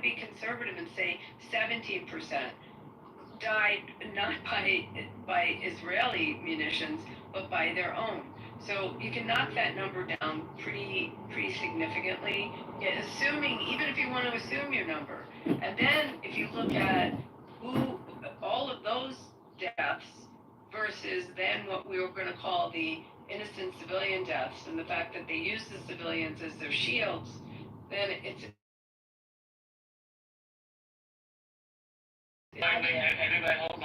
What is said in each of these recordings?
be conservative and say 17% died not by Israeli munitions, but by their own. So you can knock that number down pretty significantly, assuming, even if you want to assume your number. And then if you look at who all of those deaths versus then what we were going to call the innocent civilian deaths, and the fact that they use the civilians as their shields, then it's everybody hold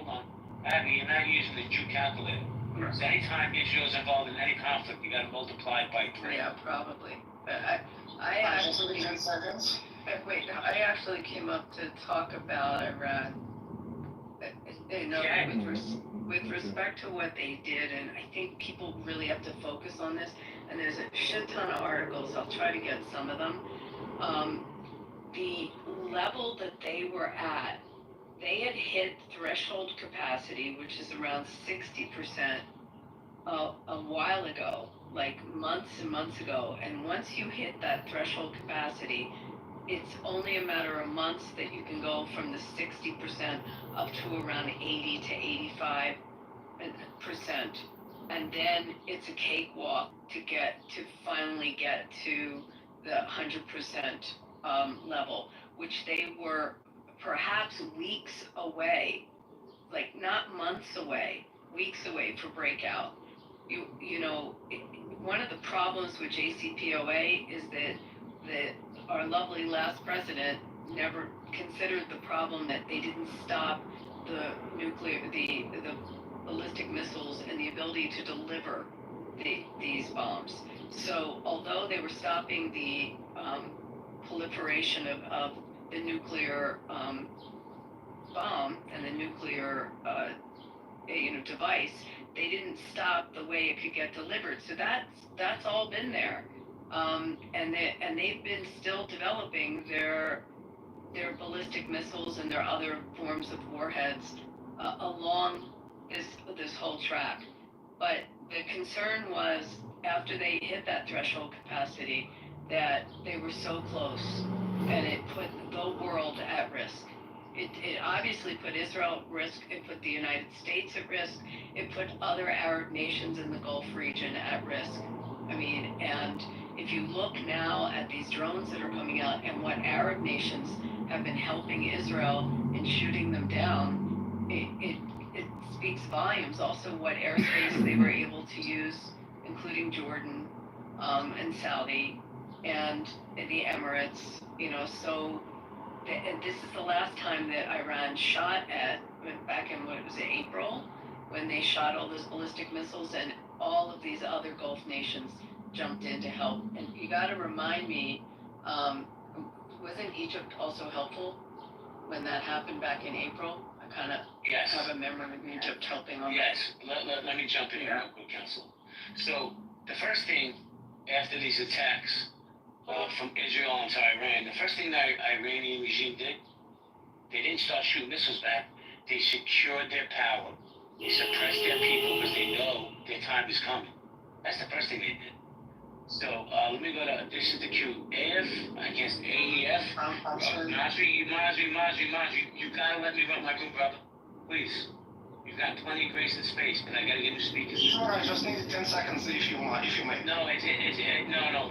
on. Abby, you're not using the Jew calculator. So anytime Israel's involved in any conflict, you got to multiply it by 3. Yeah, probably. But I actually 10 seconds. Wait, I actually came up to talk about Iran. With respect to what they did, and I think people really have to focus on this. And there's a shit ton of articles. I'll try to get some of them. The level that they were at, they had hit threshold capacity, which is around 60% a while ago, like months and months ago. And once you hit that threshold capacity, it's only a matter of months that you can go from the 60% up to around 80 to 85%. And then it's a cakewalk to finally get to the 100% level, which they were perhaps weeks away, like not months away, weeks away for breakout. One of the problems with JCPOA is that our lovely last president never considered the problem that they didn't stop the ballistic missiles and the ability to deliver these bombs. So although they were stopping the proliferation of the nuclear bomb and the nuclear device, they didn't stop the way it could get delivered. So that's all been there, and they've been still developing their ballistic missiles and their other forms of warheads along this whole track. But the concern was, after they hit that threshold capacity, that they were so close, and it put the world at risk. It obviously put Israel at risk, it put the United States at risk, it put other Arab nations in the Gulf region at risk. I mean, and if you look now at these drones that are coming out and what Arab nations have been helping Israel in shooting them down, it speaks volumes. Also what airspace they were able to use, including Jordan and Saudi and the Emirates, so and this is the last time that Iran shot back in, April, when they shot all those ballistic missiles, and all of these other Gulf nations jumped in to help. And you got to remind me, wasn't Egypt also helpful when that happened back in April? I kind of have a memory of Egypt helping on that. Yes, let me jump in here real quick, Council. So the first thing after these attacks from Israel into Iran, the first thing the Iranian regime did, they didn't start shooting missiles back. They secured their power. They suppressed their people because they know their time is coming. That's the first thing they did. So let me go to, this is the cue. AEF. Masri, you gotta let me run my group, brother. Please. You've got plenty of grace and space, but I gotta get new speakers. Sure, I just need 10 seconds if you may. No,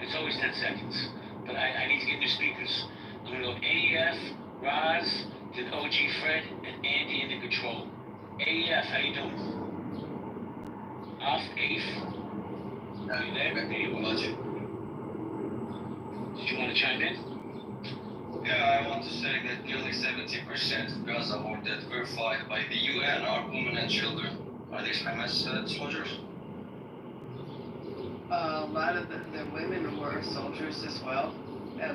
it's always 10 seconds. But I need to get new speakers. I'm gonna go AEF, Roz, then OG Fred, and Andy in the control. AEF, how you doing? Off AIF. Are you there? Did you want to chime in? Yeah, I want to say that nearly 70% of Gaza war dead verified by the UN are women and children. Are these Hamas soldiers? A lot of the women were soldiers as well.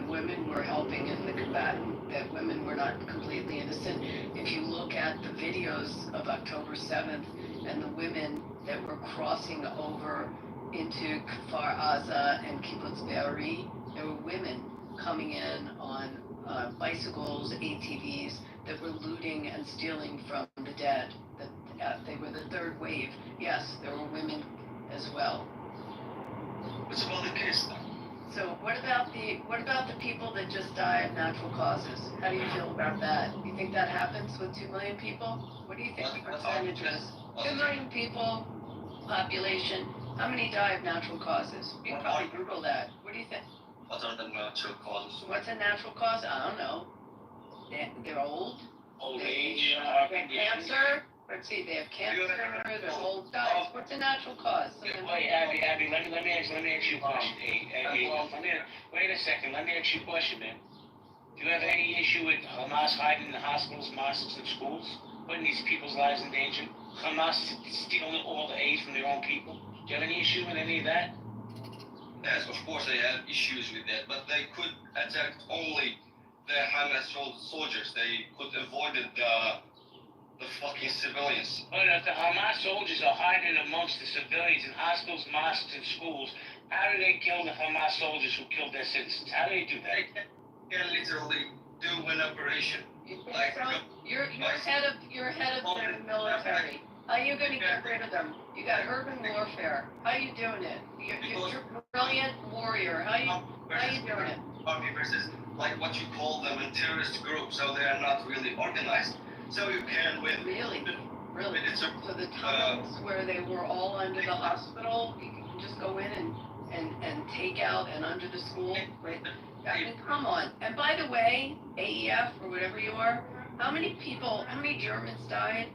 Women were helping in the combatant, that women were not completely innocent. If you look at the videos of October 7th and the women that were crossing over into Kfar Aza and Kibbutz Be'eri, there were women coming in on bicycles, ATVs, that were looting and stealing from the dead. They were the third wave. Yes, there were women as well. What's about the case now? So what about the people that just die of natural causes? How do you feel about that? You think that happens with 2 million people? What do you think the percentage is? 2 million people, population, how many die of natural causes? You can probably Google that. What do you think? What are the natural causes? What's a natural cause? I don't know. They're old. Old They age, have cancer. Let's see, they have cancer, they're old guys. What's a natural cause? Wait, Abby, let me ask you a question. Hey, Abby, wait a second, let me ask you a question, man. Do you have any issue with Hamas hiding in the hospitals, mosques, and schools, putting these people's lives in danger? Hamas stealing all the aid from their own people? Do you have any issue with any of that? Yes, of course they have issues with that, but they could attack only the Hamas soldiers. They could avoid the fucking civilians. But if the Hamas soldiers are hiding amongst the civilians in hospitals, mosques, and schools, how do they kill the Hamas soldiers who killed their citizens? How do they do that? They can literally do an operation. Like, you're head of the military. How are you gonna get rid of them? You got urban warfare. How are you doing it? You're a brilliant warrior. How are you doing it? Army versus like what you call them a terrorist group, so they are not really organized. So you can win. Really? It's So the tunnels where they were all under the hospital, you can just go in and take out and under the school, right? I mean, come on. And by the way, AEF or whatever you are, how many Germans died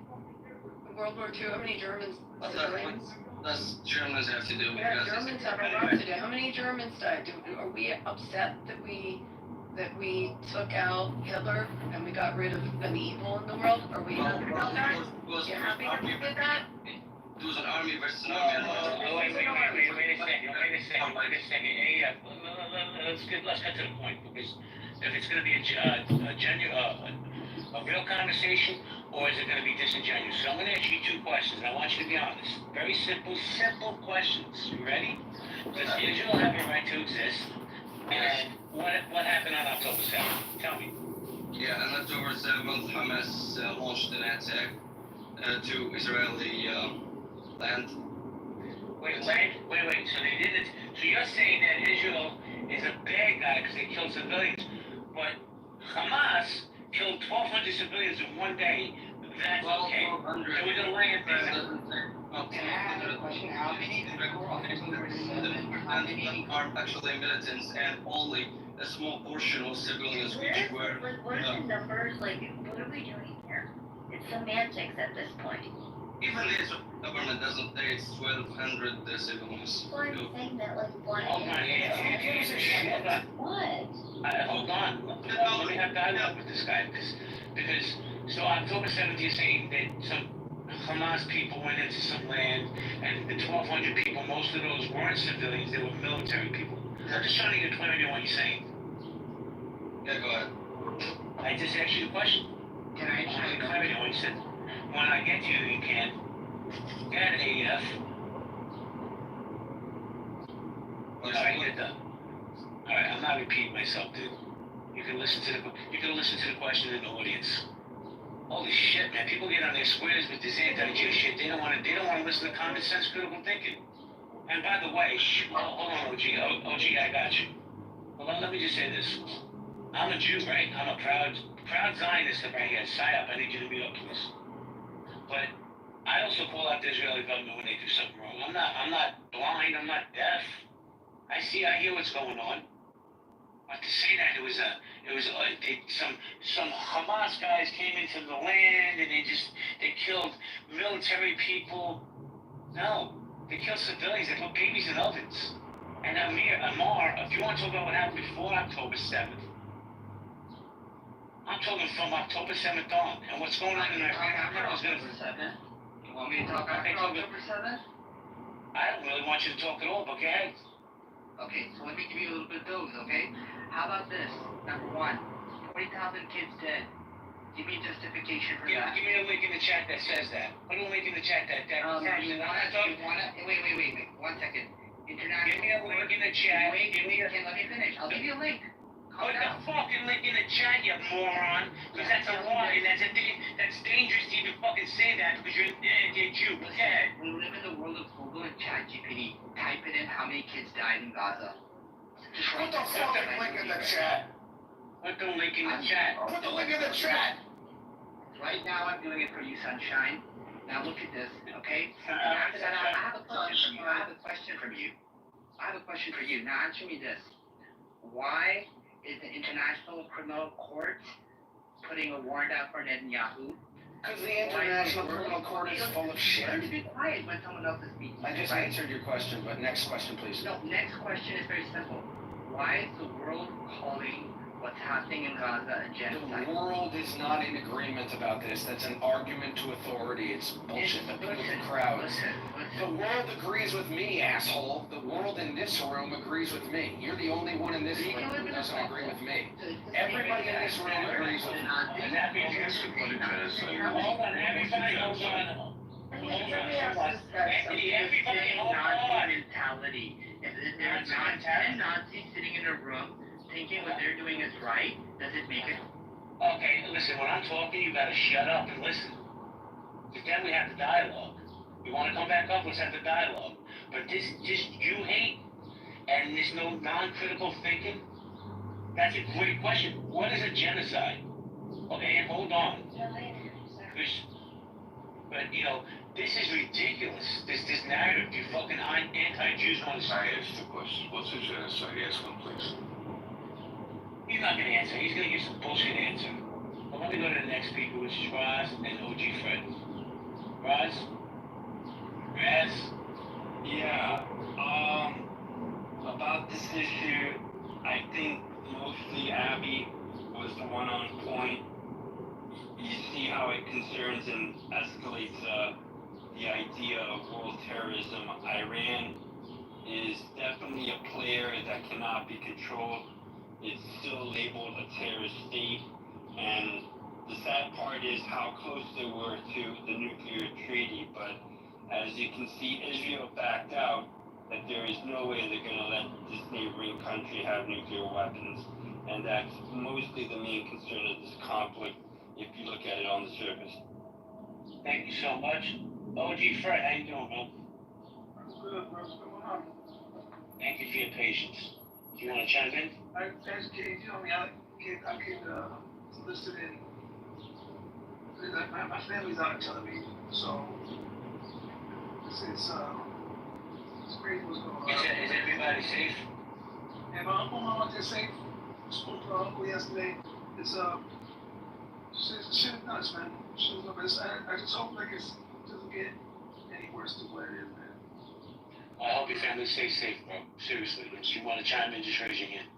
in World War II? How many Germans, civilians? Does Germans have to do with Yeah, that? Germans have a lot to do. How many Germans died? Are we upset that we took out Hitler and we got rid of an evil in the world? Are we happy about that? You happy that we did that? It was an army versus an army. Wait a second. Hey, let's get to the point, because if it's going to be a real conversation, or is it going to be disingenuous? So I'm going to ask you two questions. I want you to be honest. Very simple questions. You ready? Does Israel have a right to exist? And what happened on October 7th? Tell me. Yeah, on October 7th, Hamas launched an attack to Israeli land. Wait. So they did it. So you're saying that Israel is a bad guy because they killed civilians, but Hamas killed 1,200 civilians in one day. That's okay. So we're gonna lay it down. Can I ask a question? How many people on October 7th? How many are actually militants, and only a small portion of civilians which were. What are the numbers? Like, what are we doing here? It's semantics at this point. Even the Israeli government doesn't say it's 1,200 civilians. Well, I'm saying that, like, one. Hold on. What? Hold on. Let me have dialogue with this guy, because so October 7th, you're saying that some Hamas people went into some land, and the 1,200 people, most of those weren't civilians, they were military people. I'm just trying to get clarity on what you're saying. Yeah, go ahead. I just asked you a question. Can I I want to ask get you clarity on what you said. When I get to you, you can. Go ahead, AEF. Alright, you're done. Alright, I'm not repeating myself, dude. You can listen to the question in the audience. Holy shit, man! People get on their squares with this anti-Jew shit. They don't want to listen to common sense, critical thinking. And by the way, hold on, OG, I got you. Well, let me just say this. I'm a Jew, right? I'm a proud Zionist right here. PSYOP, I need you to meet up, please. But I also call out the Israeli government when they do something wrong. I'm not blind. I'm not deaf. I hear what's going on. But to say that some Hamas guys came into the land and they killed military people. No, they killed civilians. They put babies in ovens. And Amar, if you want to talk about what happened before October 7th, I'm talking from October 7th on. And what's going on in Iran? October 7th? You want me to talk after October 7th? I don't really want you to talk at all, but go ahead. Okay, so let me give you a little bit of those, okay? How about this? Number one, 20,000 kids dead. Give me justification for that. Give me a link in the chat that says that. Put a link in the chat that Wait, 1 second. International. Give me a link in the chat. Wait, let me finish. I'll give you a link. Put the fucking link in the chat, you moron. Because that's a lie, and that's dangerous to even fucking say that because you're a Jew. Go ahead. We live in the world of Google and ChatGPT. Type it in how many kids died in Gaza. Just Put write the that down. fucking link in the chat. Put the link in the chat. Put the link in the chat. Right now, I'm doing it for you, Sunshine. Now look at this, okay? And Uh, after that, I have a question from you. I have a question from you. I have a question for you. Now answer me this. Why is the International Criminal Court putting a warrant out for Netanyahu? Because the International Criminal Court is full of shit. Learn to be quiet when someone else is speaking. I just answered your question, but next question, please. No, next question is very simple. Why is the world calling what's happening in Gaza a genocide? The world is not in agreement about this. That's an argument to authority. It's bullshit. Appeal to crowds. The world agrees with me, asshole. The world in this room agrees with me. You're the only one in this room who doesn't agree with me. Everybody in this room agrees with me. And that means hold on, everybody hold on. Anthony, everybody hold on. Mentality. If there's not 10 Nazis sitting in a room thinking what they're doing is right, does it make it? Okay, listen, when I'm talking, you gotta shut up and listen. Because then we have the dialogue. You wanna come back up, let's have the dialogue. But this just you hate, and there's no non-critical thinking, that's a great question. What is a genocide? Okay, and hold on. But, you know, this is ridiculous. This narrative, you fucking anti-Jews want to I say. asked the question. What's a genocide? Ask him, please. He's not gonna answer. He's gonna give some bullshit answer. But let me go to the next speaker, which is Raz and OG Fred. Raz? Raz? Yeah, about this issue, I think mostly Abby was the one on point. You see how it concerns and escalates the idea of world terrorism. Iran is definitely a player that cannot be controlled. It's still labeled a terrorist state, and the sad part is how close they were to the nuclear treaty, but as you can see, Israel backed out, that there is no way they're going to let this neighboring country have nuclear weapons, and that's mostly the main concern of this conflict, if you look at it on the surface. Thank you so much. OG Fred, how you doing, man? Good, bro. What's going on? Thank you for your patience. Do you want to chime in? As kids, you know me, I can listen in. My family's out of television, so it's crazy what's going on. Is everybody safe? And my uncle, mom, they're safe. Spoke to my uncle yesterday. It's shit is nuts, man. Shit is nuts. I just hope like it doesn't get any worse than what it is, man. I hope your family stays safe, bro. Seriously. If you want to chime in, just raise your hand.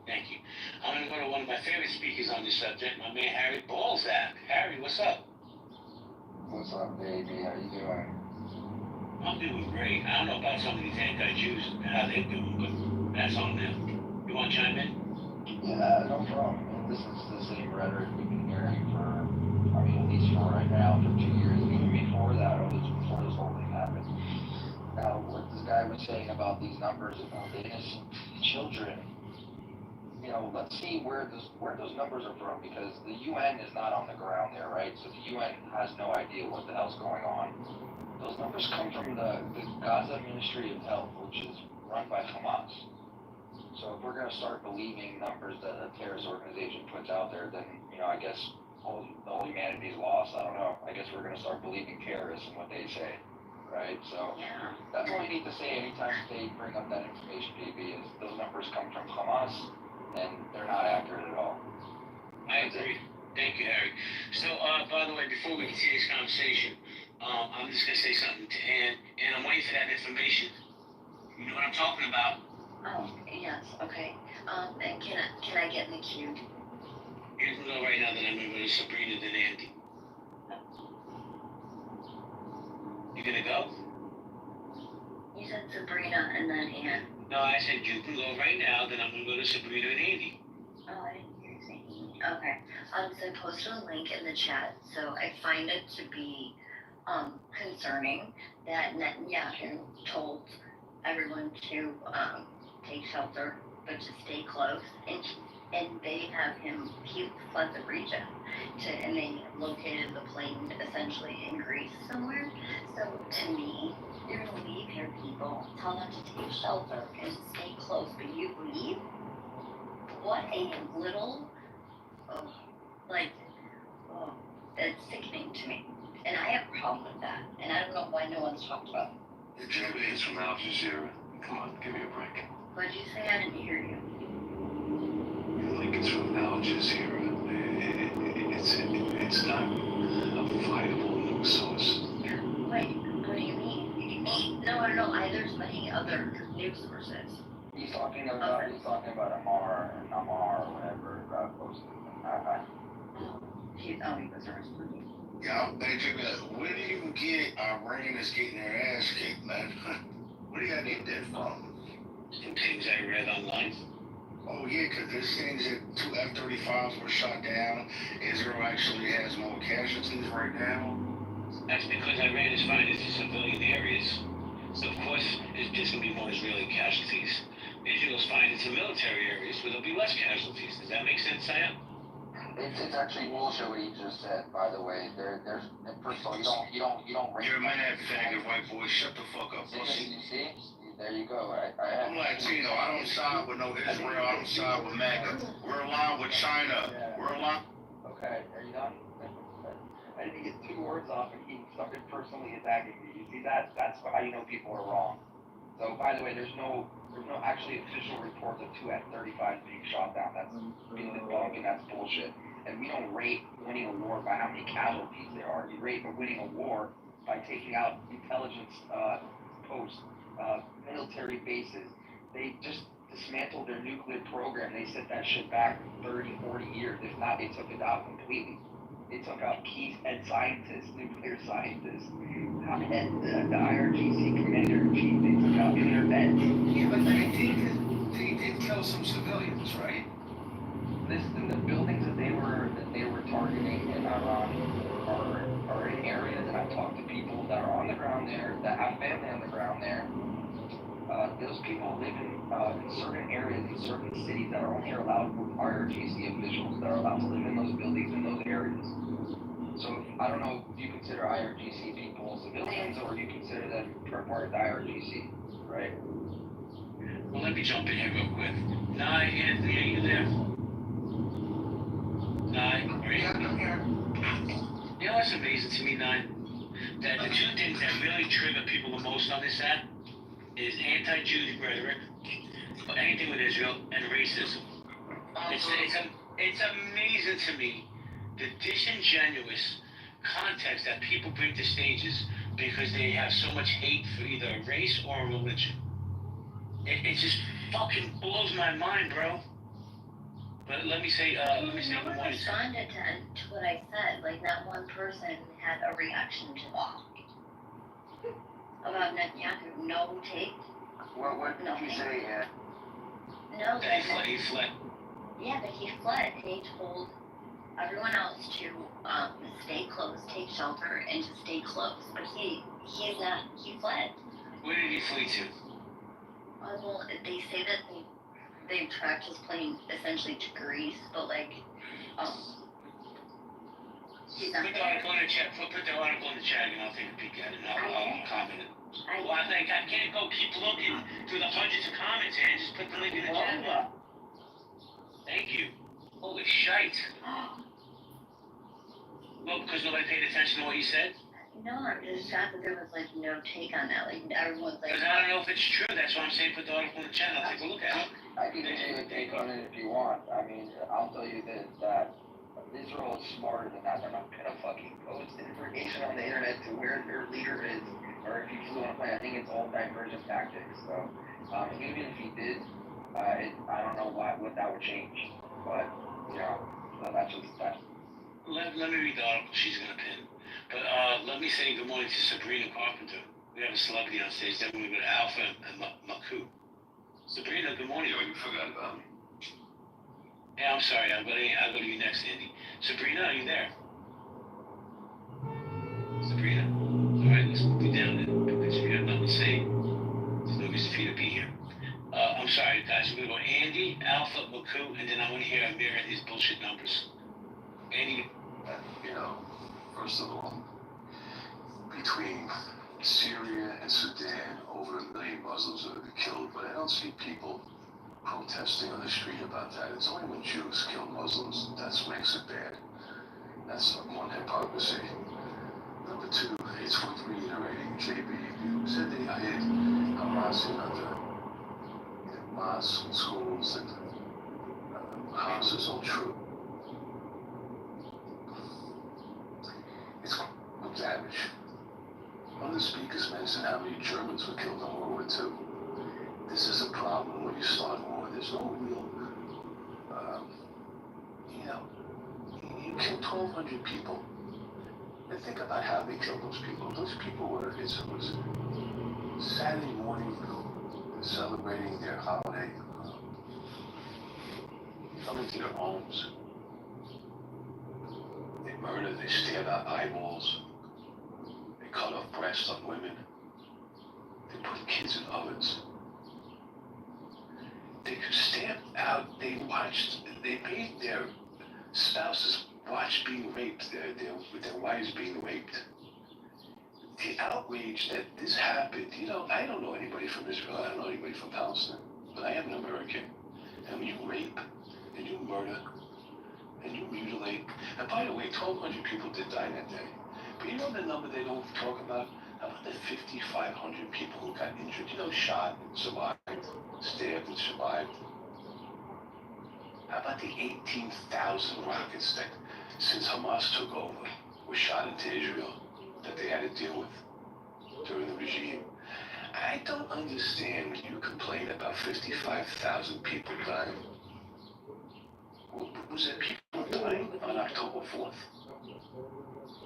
Thank you. I'm going to go to one of my favorite speakers on this subject, my man Harry Balzac. Harry, what's up? What's up, baby? How you doing? I'm doing great. I don't know about some of these anti-Jews and how they're doing, but that's on them. You want to chime in? Yeah, no problem. This is the same rhetoric we've been hearing for, at least for right now, for 2 years. Even before that, or before this whole thing happened. Now, what this guy was saying about these numbers of innocent children, let's see where those numbers are from, because the UN is not on the ground there, right? So the UN has no idea what the hell's going on. Those numbers come from the Gaza Ministry of Health, which is run by Hamas. So if we're going to start believing numbers that a terrorist organization puts out there, then, I guess all humanity's lost. I don't know. I guess we're going to start believing terrorists and what they say, right? So that's all you need to say anytime they bring up that information, JB, is those numbers come from Hamas, and they're not accurate at all. I agree. Thank you, Harry. So, by the way, before we continue this conversation, I'm just going to say something to Ann, and I'm waiting for that information. You know what I'm talking about? Oh, yes, okay. And can I get in the queue? You can go right now, then I'm going to go to Sabrina, then Andy. You gonna go? You said Sabrina and then Ann. No, I said you can go right now, then I'm gonna go to Sabrina and Andy. Oh, I didn't hear you say Andy. Okay. So I posted a link in the chat. So I find it to be concerning that Netanyahu told everyone to take shelter, but to stay close. And and they have him, he fled the region and they located the plane essentially in Greece somewhere. So to me, you're gonna leave your people, tell them to take shelter and stay close, but you leave? What a little, oh, like, oh, it's sickening to me. And I have a problem with that. And I don't know why no one's talked about it. The JB is from Al Jazeera. Come on, give me a break. What'd you say? I didn't hear you. The link is from Al Jazeera. It's not a viable news source. Wait, what do you mean? No, there's many other news sources. He's talking about Amar or whatever, posted. He was responding. Yeah, hey, check it out. Where do you get Iran is getting their ass kicked, man? Where do y'all get that from? Some things I read online. Oh, yeah, because there's things that 2 F-35s were shot down. Israel actually has more casualties right now. That's because Iran is finding it to civilian areas. So, of course, there's going to be more Israeli casualties. Israel's finding it to military areas where there'll be less casualties. Does that make sense, Saya? It's actually bullshit what he just said, by the way. There's first of all, you don't You're a mad faggot, white boy. Shut the fuck up, pussy. You see? There you go. I'm Latino. I don't side with no Israel. I don't side with MAGA. We're aligned with China. We're aligned. Okay, are you done? I didn't get 2 words off and he started personally attacking me. You see that? That's how you know people are wrong. So, by the way, there's no actually official reports of 2 F-35s being shot down. That's being debunked and that's bullshit. And we don't rate winning a war by how many casualties there are. You rate winning a war by taking out intelligence posts, military bases. They just dismantled their nuclear program. They set that shit back 30, 40 years. If not, they took it out completely. They took out key head scientists, nuclear scientists, and the IRGC commander-in-chief. They took out their heads. Yeah, but they did kill some civilians, right? Listen, the buildings that they were targeting in Iran are in areas, and I've talked to people that are on the ground there, that have family on the ground there. Those people live in certain areas, in certain cities that are only allowed with IRGC officials that are allowed to live in those buildings in those areas. So I don't know if you consider IRGC people civilians or you consider them part of the IRGC, right? Well, let me jump in here real quick. Nye, Anthony, are you there? Nye, are you? I'm here. You know what's amazing to me, Nye? That the 2 things that really trigger people the most on this app is anti-Jewish rhetoric, or anything with Israel, and racism. It's amazing to me the disingenuous context that people bring to stages because they have so much hate for either a race or a religion. It just fucking blows my mind, bro. But let me say No good one morning. responded to what I said. Like, not one person had a reaction to that. About Netanyahu, no take. What did he say? No, He fled. yeah, but he fled and he told everyone else to stay close, take shelter, and to stay close. But he fled. Where did he flee to? Well, they say that they tracked his plane essentially to Greece, but like, he's not Put the there. article in the chat. Put the article in the chat, and I'll take a peek at it. And I'll comment it. Well, I think I can't go keep looking through the hundreds of comments here and just put the link in the chat. Now. Thank you. Holy shite. Well, because nobody paid attention to what you said? No, I'm just shocked that there was like no take on that. Like everyone's like, Because I don't know if it's true. That's why I'm saying put the article in the chat. I'll take a look at it. I can give you a take on it if you want. I mean, I'll tell you this, that Israel is smarter than that. They're not gonna fucking post information on the internet to where their leader is, or if you just want to play. I think it's all diversion tactics. So even if he did, I don't know what that would change. But you know, that's just that. Let me read the article. She's going to pin. But let me say good morning to Sabrina Carpenter. We have a celebrity on stage. Then we go to Alpha and Maku. Sabrina, good morning. Yo, you forgot about me. Yeah, I'm sorry. I'll go to you next, Andy. Sabrina, are you there? Sabrina? All right, let's move you down then. Because if you have nothing to say, there's no reason for you to be here. I'm sorry, guys. We're gonna go Andy, Alpha, Baku, and then I want to hear Amir and his bullshit numbers. Andy. You know, first of all, between Syria and Sudan, over 1 million Muslims are being killed, but I don't see people protesting on the street about that. It's only when Jews kill Muslims that makes it bad. That's one hypocrisy. Number two, it's worth reiterating, JB, you said they hid Hamas in under mosques and schools and Hamas is all true. It's damage. One of the speakers mentioned how many Germans were killed in World War II. This is a problem when you start war. There's no real, you killed 1,200 people. And think about how they killed those people. Those people were, it was Saturday morning, celebrating their holiday, coming to their homes. They murdered, they stabbed out eyeballs. They cut off breasts on women. They put kids in ovens. They stabbed out, they made their spouses watch being raped, their wives being raped. The outrage that this happened, I don't know anybody from Israel, I don't know anybody from Palestine, but I am an American. And when you rape, and you murder, and you mutilate, and by the way, 1,200 people did die that day. But you know the number they don't talk about? How about the 5,500 people who got injured, shot and survived, stabbed and survived? How about the 18,000 rockets that, since Hamas took over, were shot into Israel that they had to deal with during the regime? I don't understand when you complain about 55,000 people dying. Was there people dying on October 4th?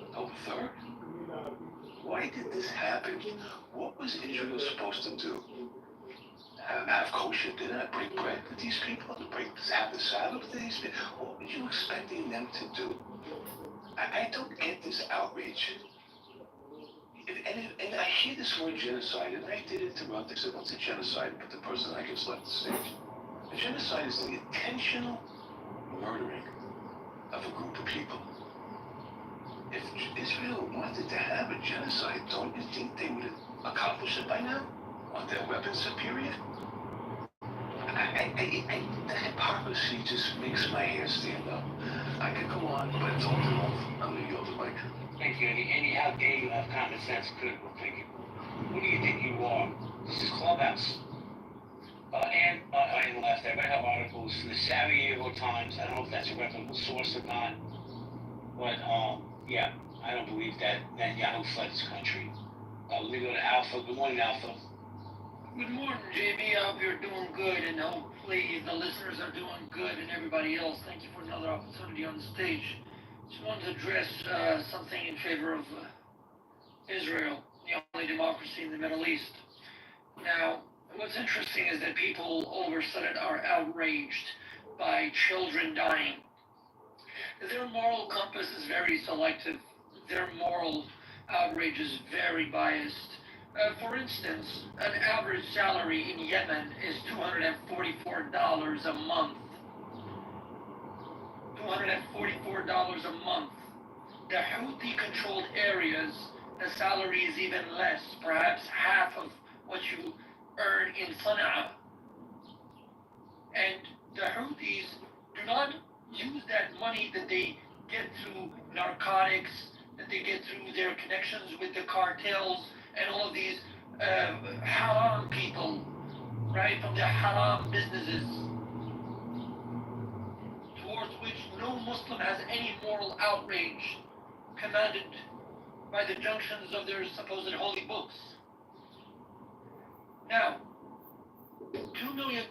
October 3rd? Why did this happen? What was Israel supposed to do? Have kosher dinner, break bread with these people, have the Sabbath with these people? What were you expecting them to do? I don't get this outrage. And I hear this word genocide, and I did interrupt. I said, what's a genocide? But the person I guess left the stage. A genocide is the intentional murdering of a group of people. If Israel wanted to have a genocide, don't you think they would have accomplished it by now? Are their weapons superior? The hypocrisy just makes my hair stand up. I could go on, but it's all too long. I'm going to yield the mic. Thank you, Andy. Andy, how dare you have common sense, critical thinking? Who do you think you are? This is Clubhouse. And I left. I read her articles in the Sarajevo Times. I don't know if that's a reputable source or not. But, yeah, I don't believe that Netanyahu fled his country. Let me go to Alpha. Good morning, Alpha. Good morning, JB. I hope you're doing good, and hopefully the listeners are doing good, and everybody else. Thank you for another opportunity on the stage. Just wanted to address something in favor of Israel, the only democracy in the Middle East. Now, what's interesting is that people all of a sudden are outraged by children dying. Their moral compass is very selective. Their moral outrage is very biased. For instance, an average salary in Yemen is $244 a month. $244 a month. The Houthi-controlled areas, the salary is even less, perhaps half of what you earn in Sana'a. And the Houthis do not use that money that they get through narcotics, that they get through their connections with the cartels and all of these haram people, right, from the haram businesses, towards which no Muslim has any moral outrage, commanded by the junctions of their supposed holy books. Now, $2 million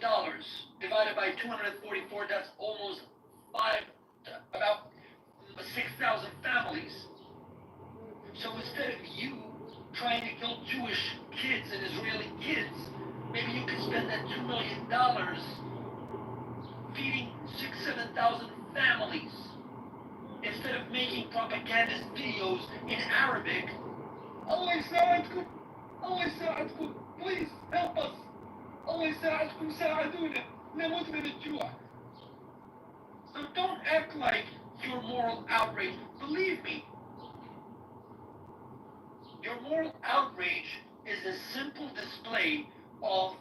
divided by 244, that's almost about 6,000 families. So instead of you trying to kill Jewish kids and Israeli kids, maybe you could spend that $2 million feeding 7,000 families. Instead of making propagandist videos in Arabic, Allah Yasa'adkum, Allah Yasa'adkum, please help us. الله يساعدكم ساعدونا نموت من الجوع. So don't act like your moral outrage. Believe me, your moral outrage is a simple display of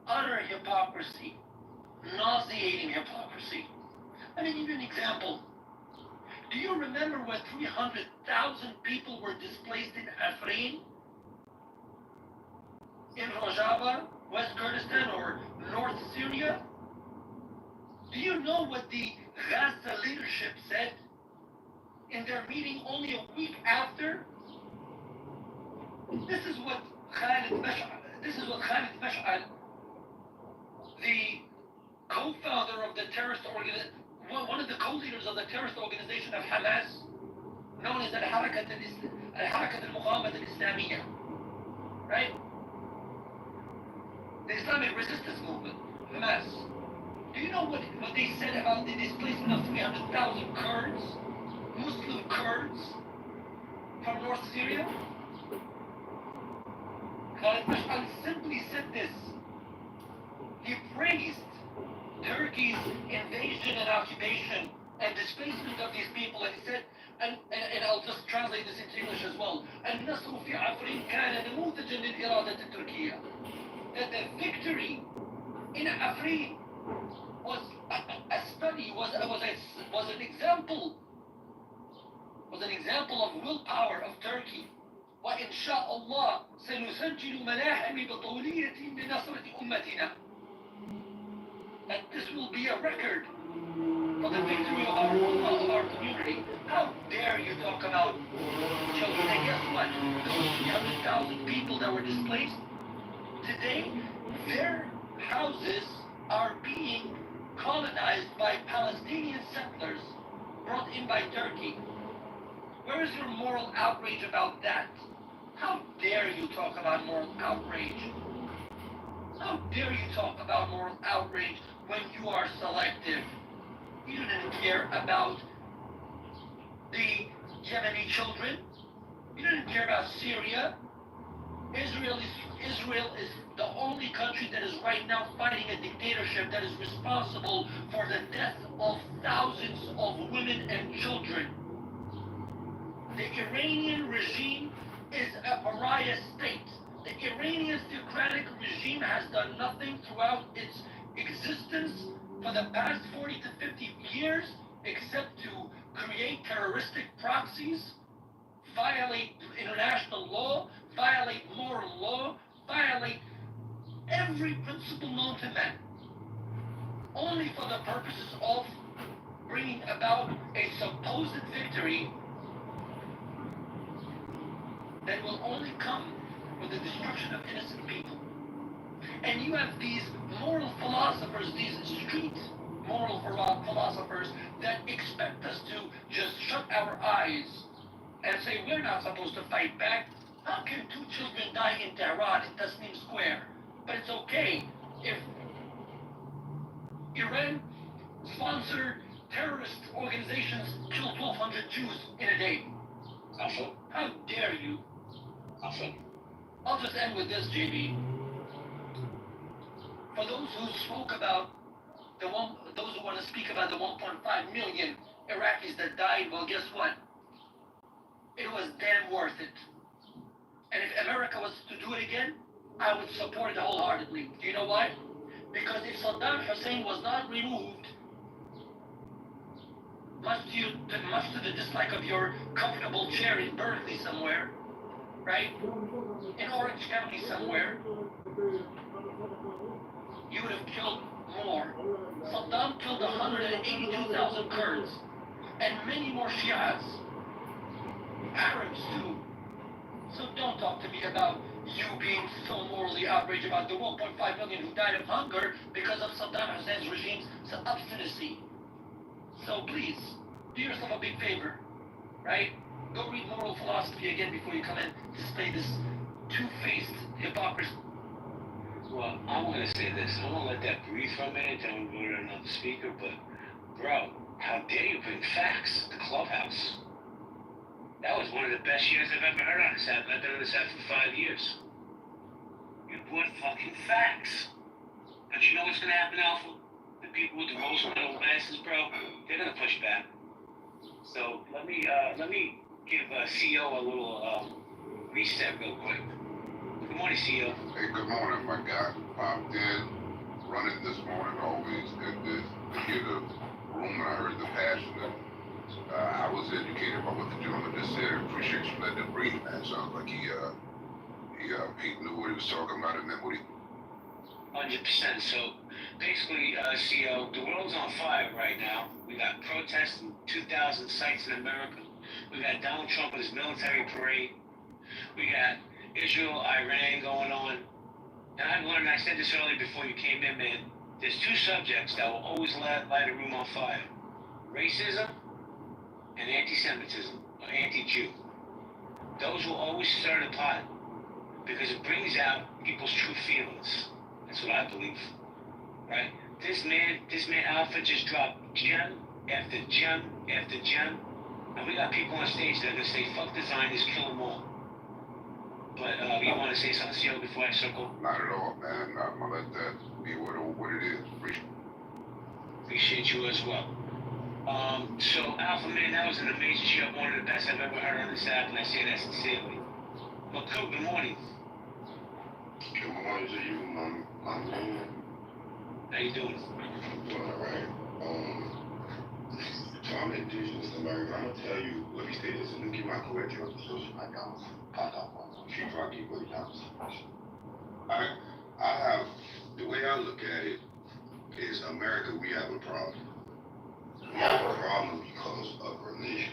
utter hypocrisy, nauseating hypocrisy. Let me give you an example. Do you remember when 300,000 people were displaced in Afrin, in Rojava, West Kurdistan, or North Syria? Do you know what the Gaza leadership said in their meeting only a week after? This is what Khalid Mash'al, the co-founder of the terrorist organization, one of the co-leaders of the terrorist organization of Hamas, known as Al-Harakat al-Muqawamat al-Islamiyya, right? The Islamic Resistance Movement, Hamas. Do you know what they said about the displacement of 300,000 Kurds, Muslim Kurds, from North Syria? Khalid Mash'al simply said this. He praised Turkey's invasion and occupation and displacement of these people, and he said, and I'll just translate this into English as well, النصر في عفرين كان نموذجا للإرادة التركية. That the victory in Afrin was a study, was an example of willpower of Turkey. وإن شاء الله سنسجل ملاحم بطولية لنصرة أمتنا. That this will be a record for the victory of our community. How dare you talk about children? And guess what? Those 300,000 people that were displaced, today, their houses are being colonized by Palestinian settlers brought in by Turkey. Where is your moral outrage about that? How dare you talk about moral outrage? How dare you talk about moral outrage when you are selective? You didn't care about the Yemeni children. You didn't care about Syria. Israel is the only country that is right now fighting a dictatorship that is responsible for the death of thousands of women and children. The Iranian regime is a pariah state. The Iranian theocratic regime has done nothing throughout its existence for the past 40 to 50 years except to create terroristic proxies, violate international law, violate moral law, violate every principle known to man, only for the purposes of bringing about a supposed victory that will only come with the destruction of innocent people. And you have these moral philosophers, these street moral philosophers that expect us to just shut our eyes and say we're not supposed to fight back. How can 2 children die in Tehran in Tasnim Square? But it's okay if Iran-sponsored terrorist organizations kill 1,200 Jews in a day. How dare you? I'll just end with this, JB. For those who spoke about those who want to speak about the 1.5 million Iraqis that died, well, guess what? It was damn worth it. And if America was to do it again, I would support it wholeheartedly. Do you know why? Because if Saddam Hussein was not removed, much to the dislike of your comfortable chair in Berkeley somewhere, right? In Orange County somewhere, you would have killed more. Saddam killed 182,000 Kurds and many more Shias, Arabs too. So don't talk to me about you being so morally outraged about the 1.5 million who died of hunger because of Saddam Hussein's regime's obstinacy. So please, do yourself a big favor, right? Go read moral philosophy again before you come in to display this two-faced hypocrisy. Well, I'm gonna say this. I'm gonna let that breathe for a minute, then we'll go to another speaker. But, bro, how dare you bring facts to Clubhouse? That was one of the best years I've ever heard on this app. I've been on this app for 5 years. You brought fucking facts. But you know what's gonna happen, Alpha? The people with the rose metal glasses, bro, they're gonna push back. So let me give CEO a little reset real quick. Good morning, CEO. Hey, good morning, my guy. Popped in, running this morning, always good to hear the room. I heard the passion. I was educated by what the gentleman just said. Appreciate you letting him breathe, man. Sounds like he knew what he was talking about and then what he. 100%. So basically, CEO, the world's on fire right now. We got protests in 2,000 sites in America. We got Donald Trump with his military parade. We got Israel, Iran going on. And I've learned, I said this earlier before you came in, man, there's two subjects that will always light a room on fire. Racism and anti-Semitism, or anti-Jew. Those will always stir the pot because it brings out people's true feelings. That's what I believe, right? This man Alpha just dropped gem after gem after gem, and we got people on stage that are gonna say, fuck the Zionists, kill them all. But you want to say something, CEO, before I circle? Not at all, man. I'm gonna let that be what it is. Appreciate you as well. So Alpha, man, that was an amazing show. One of the best I've ever heard on this app, and I say that sincerely. Well, cool, good morning. Good morning to you, my man. How you doing? Doing all right. So I'm indigenous American. I'm gonna tell you, let me say this, and look at my correct your social accounts. I have, the way I look at it is America, we have a problem. We have a problem because of religion.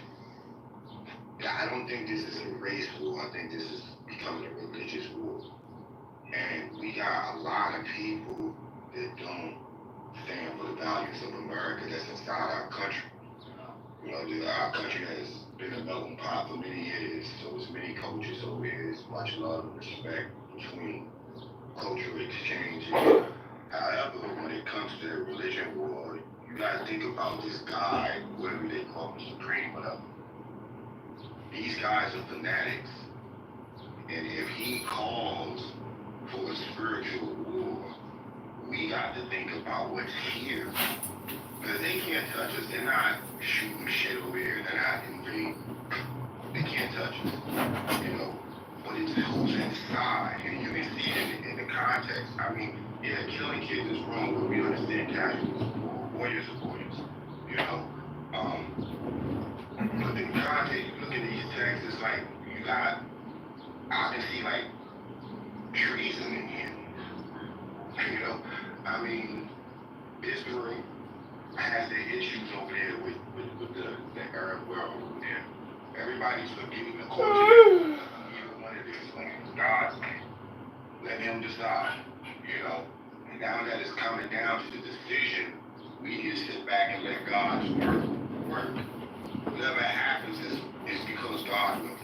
Yeah, I don't think this is a race war. I think this is becoming a religious war. And we got a lot of people that don't stand for the values of America that's inside our country. You know, our country has been a melting pot for many years, so there's many cultures over here. There's much love and respect between cultural exchange. However, when it comes to religion war, you gotta think about this guy, whatever they call him, Supreme, whatever. These guys are fanatics. And if he calls for a spiritual war, we got to think about what's here. Because they can't touch us. They're not shooting shit over here. They're not invading. They can't touch us. You know, but it's who's inside. And you can see it in the context. I mean, yeah, killing kids is wrong, but we understand casualties. Warriors are warriors. You know? But in context, you look at these texts, it's like, you got, I can see like treason in here. You know? I mean, Israel has their issues over there with the Arab world over there. Everybody's looking at the culture. Even one of these like God's land. Let him decide, you know. And now that it's coming down to the decision, we just sit back and let God's work. Whatever happens is because God will.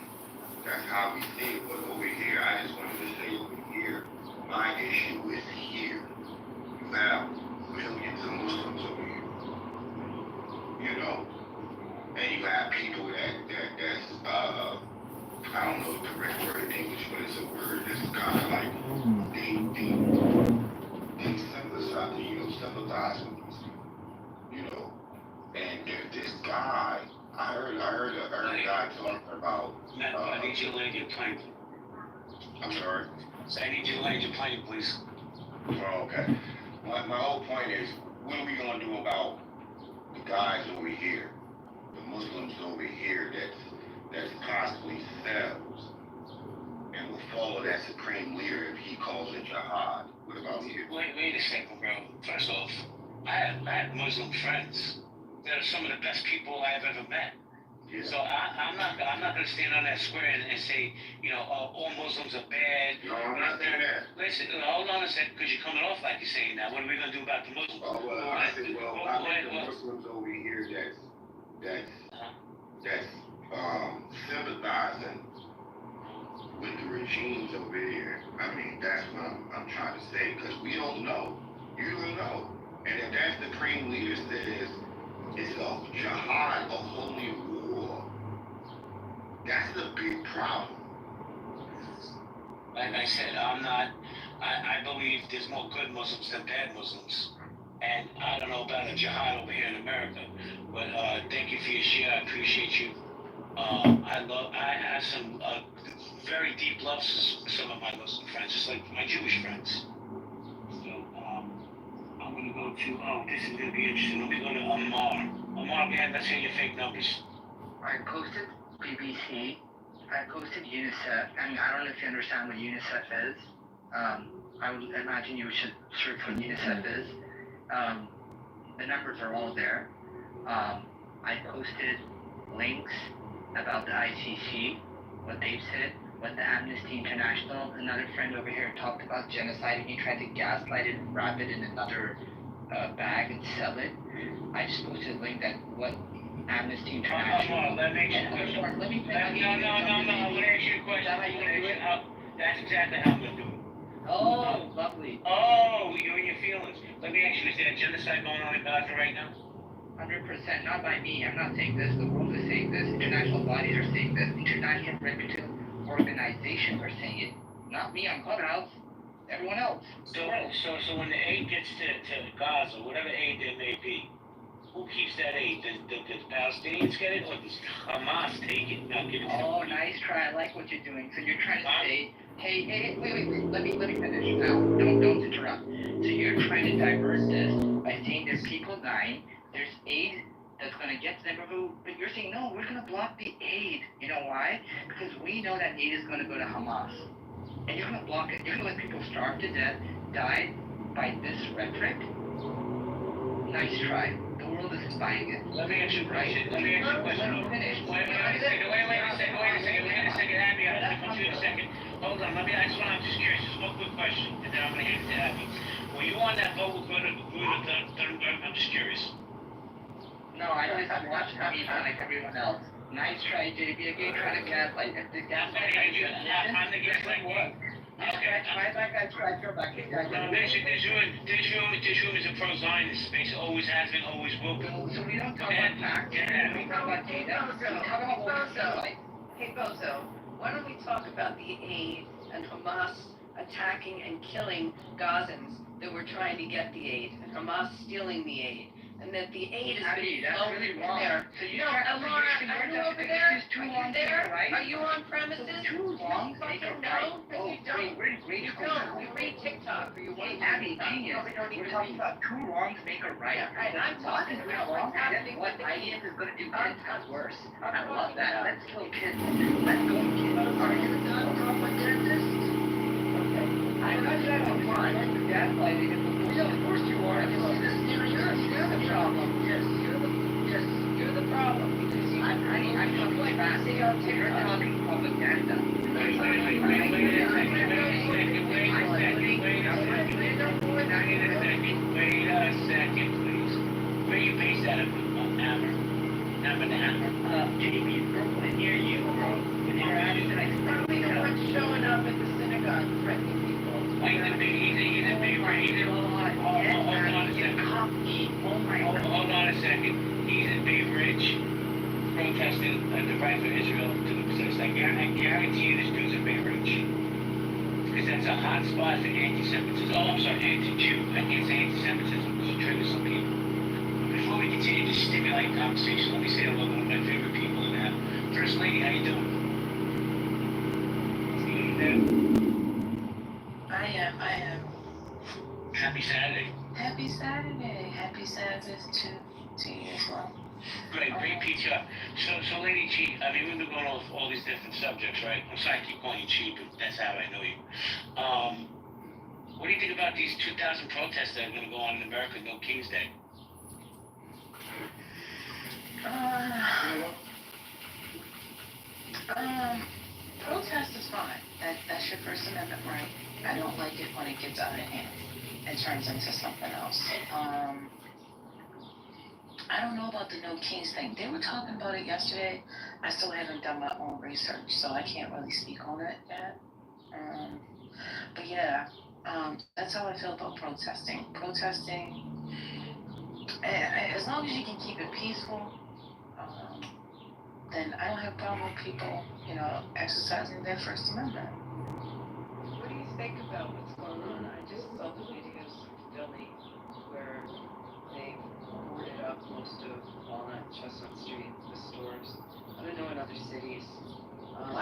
That's how we see it. But over here, I just wanted to say over here, my issue is here. You have millions of Muslims over here. You know, and you have people that's I don't know the correct word in English, but it's a word that's kind of like they sympathize, sympathize with these people, you know. And this guy, I heard a guy talking about. I need you to land your plane. I'm sorry. I need you to land your plane, please. Oh, okay. My whole point is, what are we gonna do about the guys over here, the Muslims over here that's possibly cells and will follow that supreme leader if he calls it jihad? What about you? Wait a second, bro. First off, I have Muslim friends. They're some of the best people I've ever met. Yeah. So I'm not gonna stand on that square and say, all Muslims are bad. No, I'm not saying that. Listen, hold on a second, because you're coming off like you're saying that. What are we gonna do about the Muslims? Oh, well, I think the Muslims over here that's sympathizing with the regimes over here. I mean, that's what I'm trying to say, because we don't know. You don't know. And if that supreme leader says it's a jihad, a holy war, that's a big problem. Like I said, I'm not I believe there's more good Muslims than bad Muslims. And I don't know about a jihad over here in America, but thank you for your share. I appreciate you. I have some very deep loves for some of my Muslim friends, just like my Jewish friends. So I'm gonna go to. Oh, this is gonna be interesting. Let me go to Amar. Amar, man, let's hear your fake numbers. I posted BBC. I posted UNICEF. I mean, I don't know if you understand what UNICEF is. I would imagine you should search what UNICEF is. The numbers are all there. I posted links about the ICC, what they've said, what the Amnesty International, another friend over here talked about genocide, and he tried to gaslight it and wrap it in another bag and sell it. I just posted a link that what Amnesty International. Let me ask you a question. Let me No. I want to ask you a question. Is that how you do it? That's exactly how I'm gonna do it. Oh, lovely. Oh, you're in your feelings. Let me ask you, is there a genocide going on in Gaza right now? 100%, not by me. I'm not saying this. The world is saying this. International bodies are saying this. International reputable organizations are saying it. Not me on Clubhouse. Everyone else. So when the aid gets to Gaza, whatever aid there may be, who keeps that aid? Does the Palestinians get it, or does Hamas take it and not give it to them? Oh, nice try. I like what you're doing. So you're trying to say, hey, wait. Let me finish now. Don't interrupt. So you're trying to divert this by saying there's people dying, there's aid that's going to get to them, but you're saying, no, we're going to block the aid. You know why? Because we know that aid is going to go to Hamas. And you're going to block it. You're going to let people starve to death, die by this rhetoric? Nice try. The world isn't buying it. Let me ask you a question. Let me finish. Wait a second. Abby, I'll come to you in a second. Hold on. I'm just curious. Just one quick question, and then I'm going to hand it to Abby. Were you on that vote with Thunberg? I'm just curious. No, I just watched media like everyone else. Nice try, JB. Again, trying to gaslight. If the gaslight, I'm the gaslight. Okay. I feel back. This room is a pro-Zionist space. It always has been, always will be. So we don't talk about facts. We talk about data. We talk about what we feel like. Hey, Bozo, why don't we talk about the aid and Hamas attacking and killing Gazans that were trying to get the aid, and Hamas stealing the aid, and that the aid has been flowing in there. So you No, Amara, are you over there? This is too Are long you there? to right? Are you on premises? Too long. You fucking know? No, you don't. You don't. You read TikTok or you Hey, watch Abby, genius. We're talking about two wrongs make a right. Yeah, right. I'm talking about what's happening What with the ISIS kids. is going to do kids much worse. I'm I love talking that. about- Let's kill kids. Let's go kids. Are you not a propagandist? Okay. I'm not that on fine. I'm gaslighting it. Yeah, of course you are. You're the problem. Yes, you're the problem. Because I'm talking fast. You're talking propaganda. Wait a second, please. Where you based out of? Hammer. JB, Brooklyn, near you. When you're out of I Probably the one showing up at the synagogue threatening people. He's a big Hold on a second. He's a big rich protesting the right for Israel to exist. I guarantee you this dude's a big rich. Because that's a hot spot for anti-Semitism. Oh, I'm sorry, anti-Jew. I can't say anti-Semitism because it triggers some people. Before we continue to stimulate conversation, let me say hello to one of my favorite people in that. First Lady, how you doing? I am. Happy Saturday. Happy Saturday. Happy Sabbath to you as well. Great pizza. So Lady G, I mean, we've been going off all these different subjects, right? I'm sorry I keep calling you G, but that's how I know you. What do you think about these 2,000 protests that are going to go on in America, No King's Day? Protest is fine. That's your First Amendment right. I don't like it when it gets out of hand and turns into something else. I don't know about the No Kings thing. They were talking about it yesterday. I still haven't done my own research, so I can't really speak on it yet. But yeah, that's how I feel about protesting. As long as you can keep it peaceful, then I don't have a problem with people, exercising their First Amendment. What do you say think about what's going on, I just saw the videos of Philly where they've boarded up most of Walnut, Chestnut Street, the stores. I don't know in other cities. I don't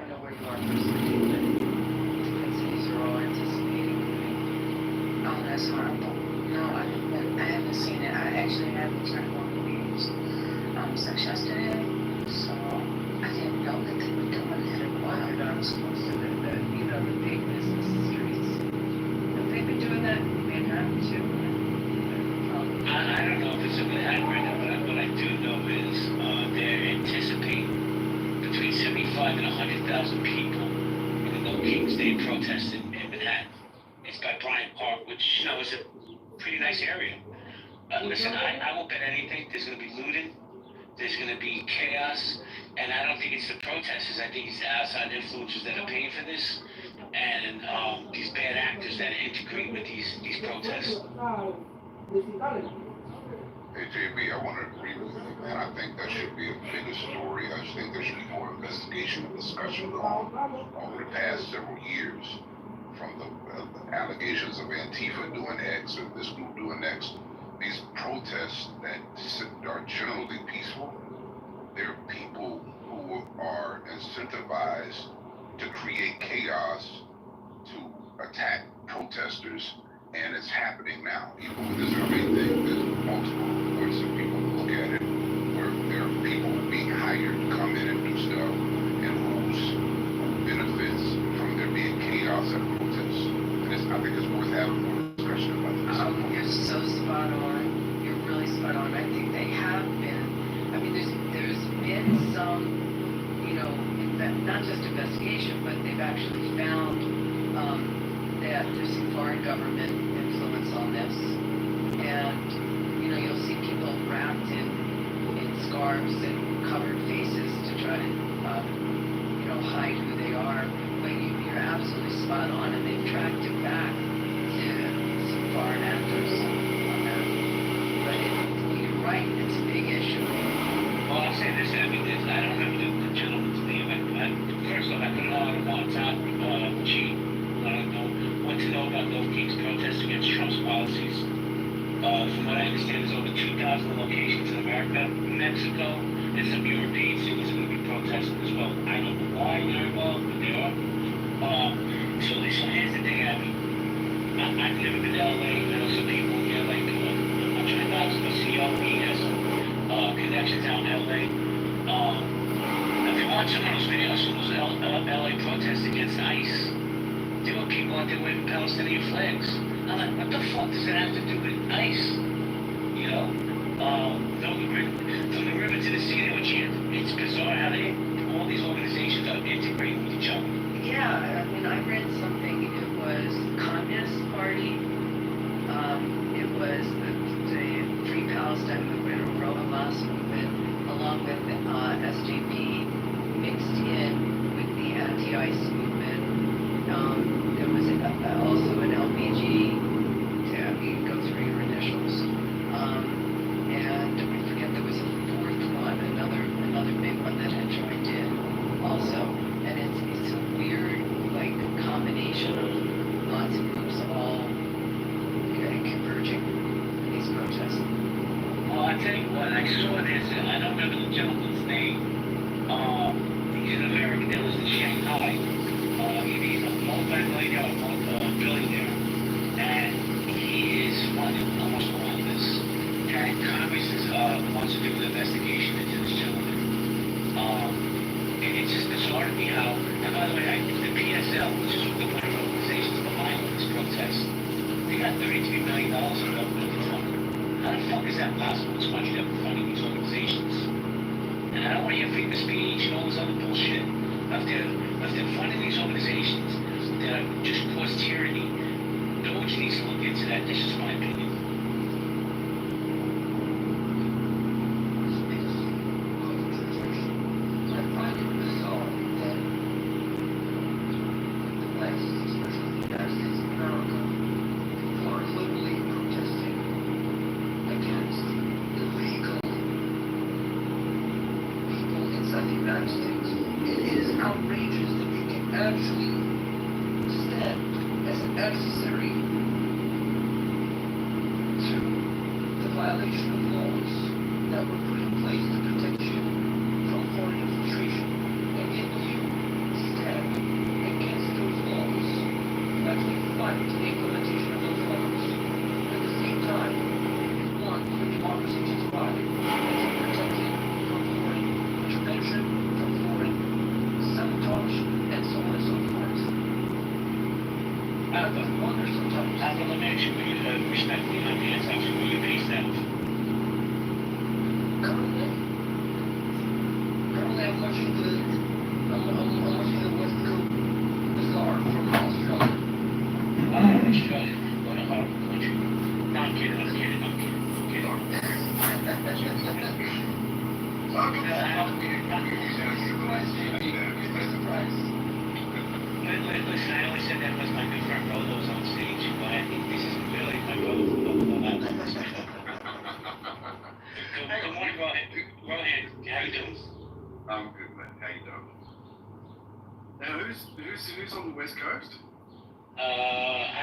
know where you are personally, but different cities are all anticipating moving. Oh, that's horrible. No, I haven't seen it. I actually haven't turned on the news since yesterday, so I didn't know that they were doing that. Wow. They're not supposed to, the big business streets. Have they been doing that in Manhattan too? I don't know if it's a Manhattan right now, but what I do know is they're anticipating between 75 and 100,000 people in the No Kings Day protest in Manhattan. It's by Bryant Park, which, is a pretty nice area. Listen, I won't bet anything. There's going to be looting. There's going to be chaos. And I don't think it's the protesters. I think it's the outside influencers that are paying for this. And these bad actors that integrate with these protests. Hey JB, I want to agree with you, man. I think that should be a bigger story. I just think there should be more investigation and discussion over the past several years, from the allegations of Antifa doing X or this group doing X. These protests that are generally peaceful, they're people who are incentivized to create chaos, to attack protesters, and it's happening now. Even with this RV thing, there's multiple reports of people who look at it where there are people being hired to come in and do stuff, and who benefits from there being chaos at protests. And I think it's worth having more discussion about this. You're so spot on. You're really spot on. I think they have been. I mean, there's been some, not just investigation, but they've actually found that there's some foreign government influence on this. And, you'll see people wrapped in scarves and covered faces to try to, hide who they are. But you're absolutely spot on, and they've tracked it back to some foreign actors on that. But you're right, it's a big issue. Well, I'll say this, I don't remember the gentleman's name. First off, I put it on top, cheap. I don't know what to know about No Kings protests against Trump's policies. From what I understand, there's over 2,000 locations in America, Mexico, and some European cities are going to be protesting as well. I don't know why they're involved, but they are. So here's the thing, Abby. I've never been to LA. I know some people here, like, I'm trying not to see LA. He has some connections out in LA. If you watch some of those videos from those LA protests against ICE, there were people out there waving Palestinian flags. I'm like, what the fuck does it have to do with ICE? From the river to the sea, they were chanting. It's bizarre how all these organizations are integrating with each other. Yeah, I read something. It was Communist Party. It was the Free Palestine movement, or Hamas movement, along with SJP mixed in with the anti-ICE movement. There was also an LBG. You can go through your initials. And I forget, there was a fourth one, another big one that had joined in also. And it's a weird, combination of lots of groups all converging in these protests. Well, I tell you what, I saw this, and I don't remember the gentleman's name. He's an American, that was in Shanghai. He's a multi-millionaire, billionaire, and he is funding almost all of this. And Congress wants to do an investigation into this gentleman. And it's just bizarre to me how, and by the way, the PSL, which is one of the organizations behind this protest, they got $33 million in government funding. How the fuck is that possible? It's money that we're funding these organizations. And I don't want to hear freedom of speech and all this other bullshit. If they're funding these organizations that just cause tyranny, Doge needs to look into that. This is my opinion. I find it bizarre that the West, especially the United States of America, people are literally protesting against illegal people inside the United States. It is outrageous that they can actually is accessory to the violation of laws that were put in place to protect you from foreign infiltration. And yet you stand against those laws and actually fight the implementation of those laws. At the same time, you want your democracy to thrive and to protect it from foreign intervention, from foreign sabotage, and so on and so forth. I wonder sometimes. I'm gonna make sure you respectfully on the answer where you're based out. Currently, I'm watching the West Coast Bazaar from Australia. Oh, Australia. What a horrible country. No, I'm kidding. Listen, I only said that because my good friend Rolo's on stage, but I think this is really my brother from the Good morning, Rohan. How you doing? I'm good, man. How you doing? Now, who's on the West Coast? I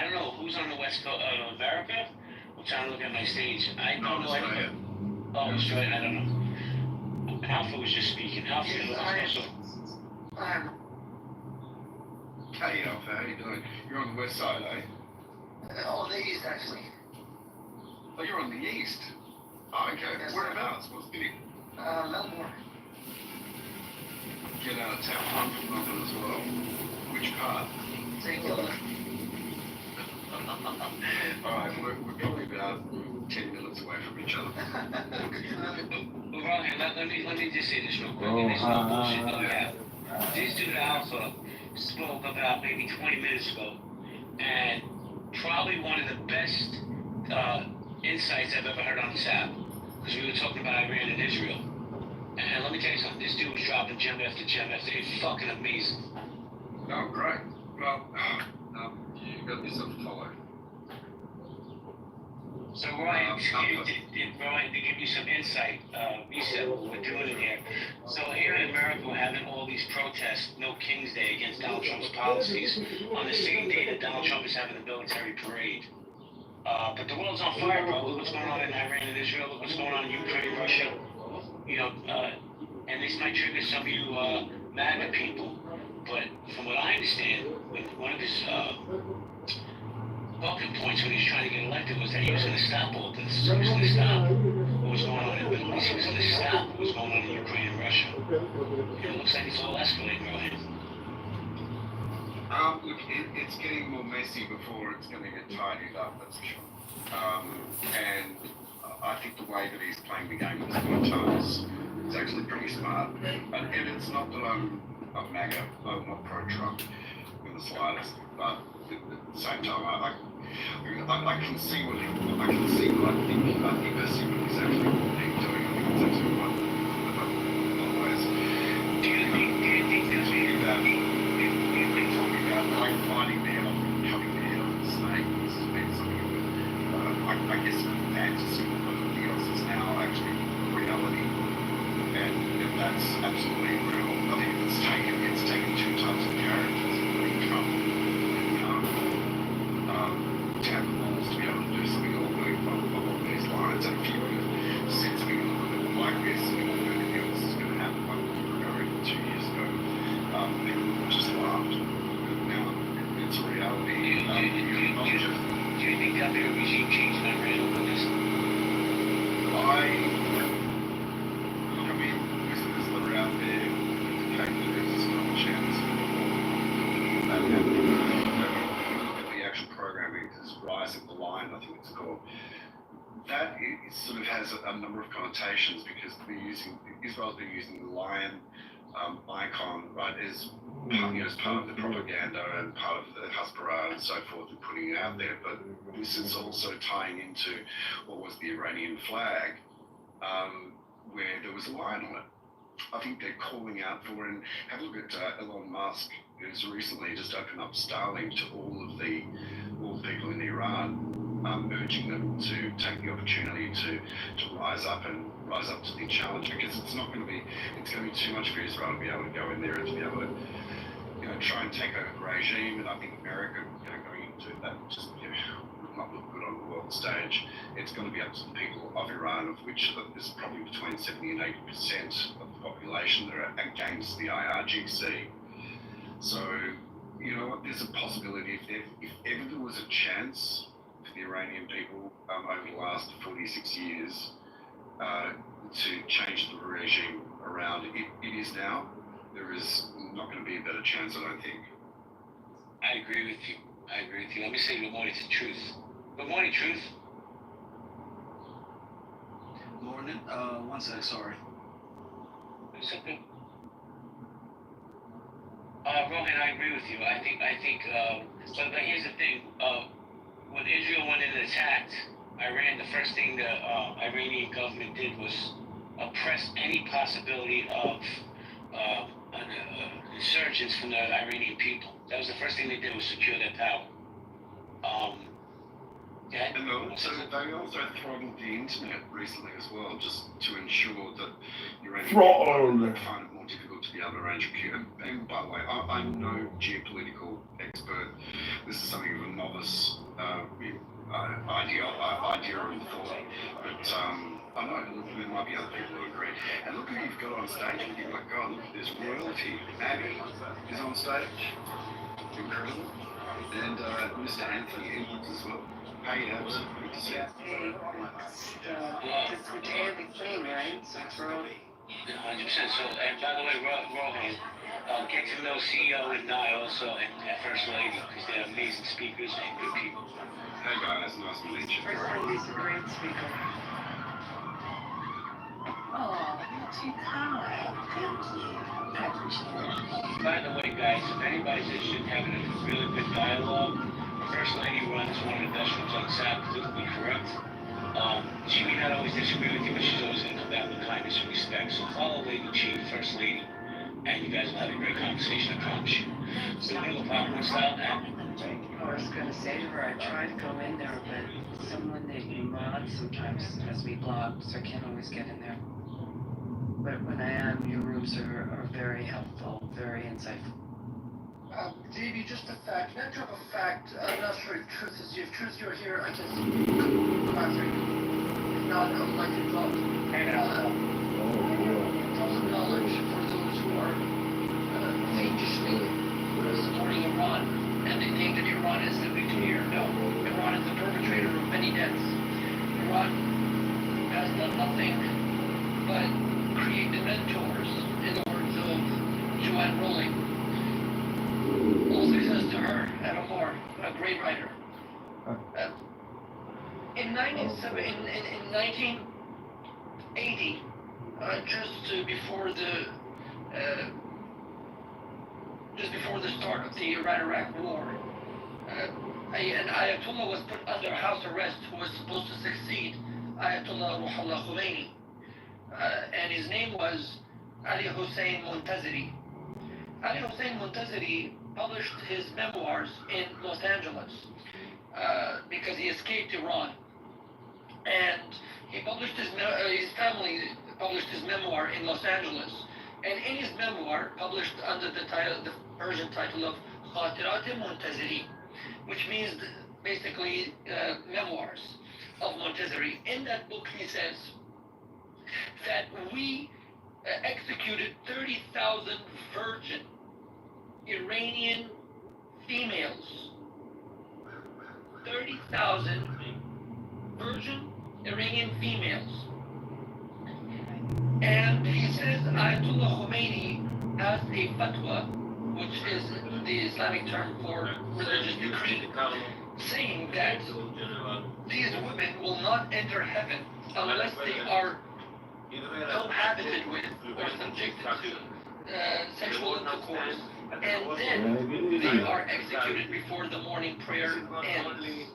don't know who's on the West Coast of America. I'm trying to look at my stage. I don't know. Australia. Oh, Australia. I don't know. Alpha was just speaking. Alpha was also. Hey, Alpha, how you doing? You're on the west side, eh? On the east, actually. Oh, you're on the east. Oh, okay. Yes, Whereabouts? What city? Melbourne. Get out of town. I'm from Melbourne as well. Which part? St. Kilda. Alright, we're probably about 10 minutes away from each other. Rohan, let me just say this real quick. And there's no bullshit about that. This dude Alpha spoke about maybe 20 minutes ago, and probably one of the best insights I've ever heard on this app, because we were talking about Iran and Israel. And let me tell you something, this dude was dropping gem after gem after it's fucking amazing. Oh, great. Well, you got yourself a follow. So Ryan, to give you some insight, you said what we're doing in here. So here in America, we're having all these protests, No King's Day, against Donald Trump's policies, on the same day that Donald Trump is having a military parade. But the world's on fire, bro. Look what's going on in Iran and Israel. Look what's going on in Ukraine, Russia. You know, and this might trigger some of you MAGA people. But from what I understand, one of his talking points when he was trying to get elected was that he was going to stop all this. He was going to stop what was going on in the Middle East. He was going to stop what was going on in Ukraine and Russia. It looks like it's all escalating, right? Look, it's getting more messy before it's going to get tidied up, that's for sure. And I think the way that he's playing the game with his militaries is actually pretty smart. And it's not that I'm MAGA, I'm not pro-Trump in the slightest, but at the same time, I can see what I think what he's actually doing. I think it's actually quite otherwise. Do you think there's any about we've been talking about like fighting the head off and cutting the head off the snake? This has been something that I guess fantasy, but everything else is now actually reality, and that's absolutely real. I think it's taken two types of characters, including Trump to have the balls to be able to do something along these lines. And if you would have said something a little bit like this, and anything else is going to happen like a year ago, even 2 years ago, people would have just laughed. But now it's a reality. Do you think there'll be a regime change in Iran over this? I mean, listeners that are out there, the fact that there's a small chance that happening. Look at the actual programming, this Rise of the Lion, I think it's called. That it sort of has a number of connotations because Israel's been using the lion icon, right, as part of the propaganda and part of the Hasbara and so forth, and putting it out there. But this is also tying into what was the Iranian flag, where there was a lion on it. I think they're calling out for, and have a look at Elon Musk, who's recently just opened up Starlink to all people in Iran, urging them to take the opportunity to rise up to the challenge, because it's going to be too much for Israel to be able to go in there and to be able to, try and take over the regime. And I think America, going to. That just would not look good on the world stage. It's going to be up to the people of Iran, of which there's probably between 70 and 80% of the population that are against the IRGC. So, you know what, there's a possibility if ever there was a chance for the Iranian people over the last 46 years to change the regime around, it is now. There is not going to be a better chance, I don't think. I agree with you. Let me say good morning to Truth. Good morning, Truth. Morning. One sec, sorry. It's okay. Rohan, I agree with you. I think, but here's the thing. When Israel went in and attacked Iran, the first thing the Iranian government did was oppress any possibility of insurgents from the Iranian people. That was the first thing they did, was secure their power. And they also throttled the internet recently as well, just to ensure that Iranian people find it more difficult to be able to arrange a And by the way, I'm no geopolitical expert. This is something of a novice idea of thought. But I know there might be other people who agree. And look who you've got on stage with you. Like, God, look, there's royalty. Abby is on stage. Incredible. And Mr. Anthony Edwards as well. Hey, Abs. Good to see you. Hey, it's the day of the king, right? So it's early. 100%. So, and by the way, Rohan, get to know CEO and Nye also, and First Lady, because they're amazing speakers and good people. Hey guys, nice to meet you. First Lady's a great speaker. Oh, too kind. Thank you. I appreciate it. By the way, guys, if anybody's interested in having a really good dialogue, First Lady runs one of the best rooms on South, politically correct. She may not always disagree with you, but she's always going to come down with kindness and respect. So follow Lady Chief, First Lady, and you guys will have a great conversation, I promise you. So we'll popcorn style now. I was going to say to her, I try to go in there, but someone that you mod sometimes has me blocked, so I can't always get in there. But when I am, your rooms are very helpful, very insightful. JB, just a fact, can I drop a fact? I'm not sure if Truth is here. If Truth, you're here, I can classic. If not, I would like to drop some knowledge for those who are fiendishly supporting Iran, and they think that Iran is the victor. No, Iran is the perpetrator of many deaths. Iran has done nothing but create the mentors, in the words of Joanne Rowling. All success to her, Adam Moore, a great writer. In 1980, just before the start of the Iran-Iraq War, an Ayatollah was put under house arrest who was supposed to succeed Ayatollah Ruhollah Khomeini, and his name was Ali Hussein Montazeri. Ali Hussein Montazeri published his memoirs in Los Angeles because he escaped Iran, and he published his family published his memoir in Los Angeles, and in his memoir, published under the Persian title of Khatirat Montazeri, which means basically memoirs of Montazeri. In that book, he says that we executed 30,000 virgin Iranian females. 30,000 virgin Iranian females. And he says Ayatollah Khomeini has a fatwa, which is the Islamic term for religious decree, saying that these women will not enter heaven unless they are cohabited with or subjected to sexual intercourse, and then they are executed before the morning prayer ends.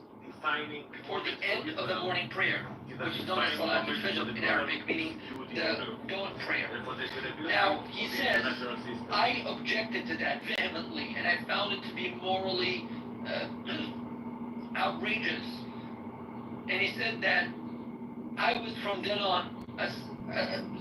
Before the end of the morning prayer, which is known as Salat al-Fajr in Arabic, meaning the dawn prayer. Now, he says, I objected to that vehemently, and I found it to be morally outrageous. And he said that I was from then on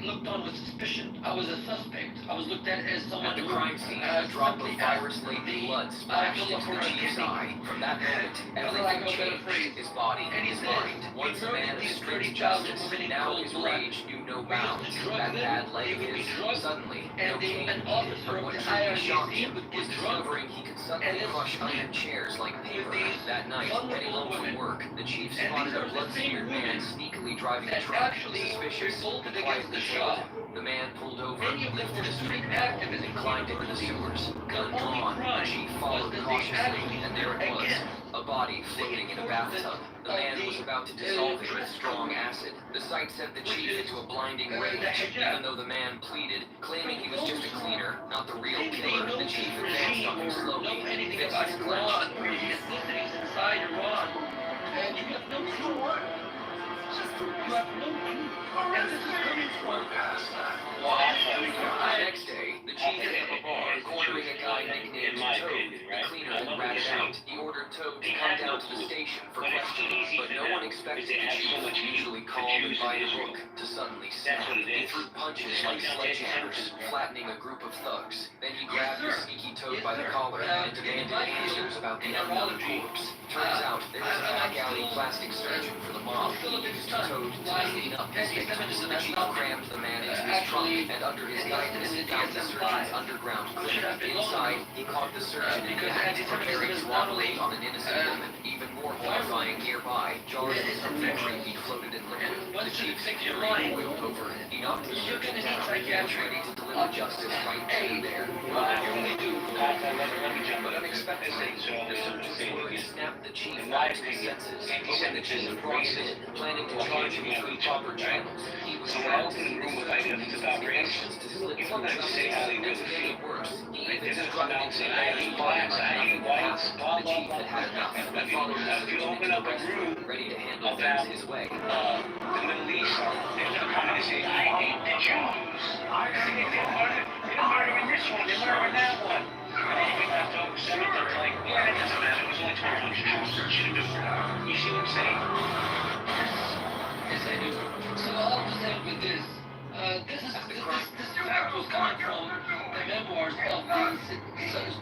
looked on with suspicion. I was a suspect. I was looked at as someone At the who crime scene, a drop of simply virus-laden the blood splashed into the chief's eye. From that moment, everything changed. His body, his mind. Once a man of strict justice, now his rage knew no bounds. That bad leg of his, suddenly, no cane needed. But what truly shocked him was discovering he could suddenly crush iron chairs like paper. That night, heading home from work, the chief spotted a blood-smeared man sneakily driving a truck. Suspicious, he quietly tailed him. The man pulled over, lifted a street manhole, and climbed into the sewers. Gun drawn, the chief followed cautiously, and there it was, a body floating in a bathtub. The man was about to dissolve it with strong acid. The sight sent the chief into a blinding rage, even though the man pleaded, claiming he was just a cleaner, not the real killer. The chief advanced on him slowly, fists clenched. Inside Iran, and you have no clue. You have no clue. And this is coming from The next day, the chief hit up a bar, cornering a guy nicknamed Toad. The cleaner had ratted out. He ordered Toad to come down to the station for questioning, but no one expected the chief, usually calm and by the book, to suddenly snap. He threw punches like sledgehammers, flattening a group of thugs. Then he grabbed the sneaky Toad by the collar and demanded answers about the unknown corpse. Turns out there was a back alley plastic surgeon for the mob. He used Toad to clean up his victims. The chief crammed the man into his trunk, and under his guidance found the surgeon's underground clinic. Inside, he caught the surgeon in the act, preparing to operate on an innocent woman. Even more horrifying nearby, jars of something creepy floated in liquid. The chief's security boiled over. He knocked the surgeon down and was ready to deliver justice right then and there. But unexpectedly, the surgeon's words snapped the chief back to his senses. But when the chief brought him in, planning to charge him through proper channels, he was dragged to the room with items about reactions to slip from the say how they really feel. Worse, he even struck him to the body like nothing had happened. The chief had had enough. He followed the surgeon into the restroom, ready to handle things his way. The Middle East, they're coming to say, I hate the Jews. They're murdering this one, they're murdering that one. We left over 7 they're like, yeah, that doesn't matter, it was only 1,200 Jews. You see what I'm saying? Yes, I do. So all I'm saying with this, this fact was coming from the memoirs of the supposed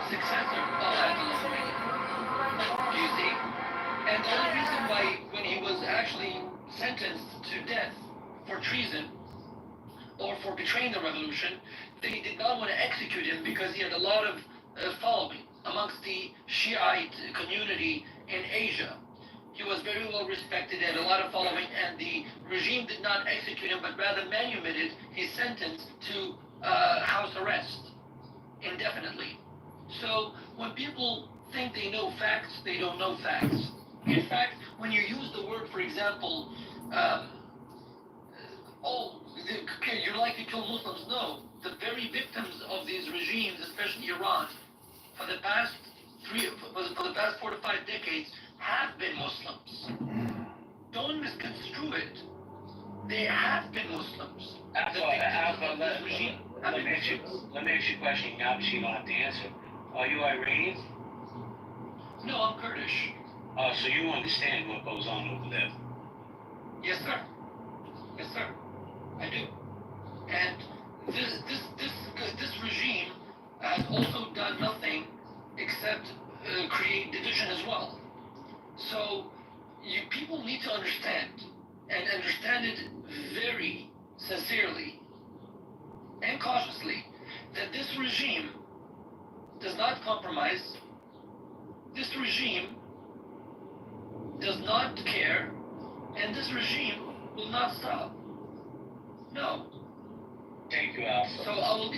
successor of Abdullah Khomeini. Do you see? And the only reason why, when he was actually sentenced to death for treason or for betraying the revolution, they did not want to execute him because he had a lot of following amongst the Shiite community in Asia. He was very well respected, had a lot of following, and the regime did not execute him, but rather manumitted his sentence to house arrest indefinitely. So when people think they know facts, they don't know facts. In fact, when you use the word, for example, you're likely to kill Muslims. No, the very victims of these regimes, especially Iran, for the past 4 to 5 decades, have been Muslims. Don't misconstrue it. They have been Muslims. Let me ask you a question. Obviously, you don't have to answer. Are you Iranian? No, I'm Kurdish. So you understand what goes on over there? Yes, sir. Yes, sir. I do. And this regime has also done nothing except create division as well. So people need to understand, and understand it very sincerely and cautiously, that this regime does not compromise. This regime does not care, and this regime will not stop. No. Thank you, Alpha. So I will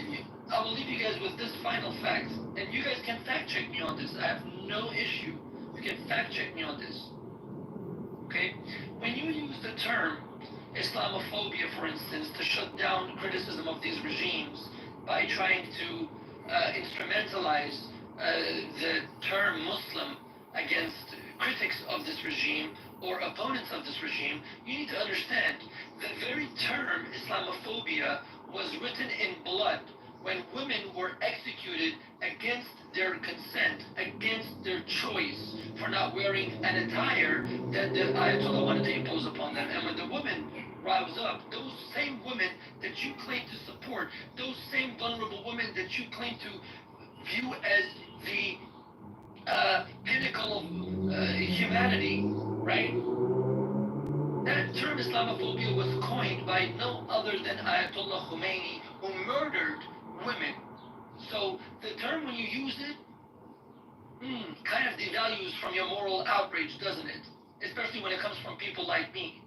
leave you guys with this final fact, and you guys can fact check me on this. I have no issue. You can fact check me on this. Okay? When you use the term Islamophobia, for instance, to shut down criticism of these regimes by trying to instrumentalize the term Muslim against critics of this regime or opponents of this regime, you need to understand the very term Islamophobia was written in blood when women were executed against their consent, against their choice for not wearing an attire that the Ayatollah wanted to impose upon them. And when the women rise up, those same women that you claim to support, those same vulnerable women that you claim to view as the pinnacle of humanity, right? That term Islamophobia was coined by no other than Ayatollah Khomeini, who murdered women. So the term, when you use it, kind of devalues from your moral outrage, doesn't it? Especially when it comes from people like me.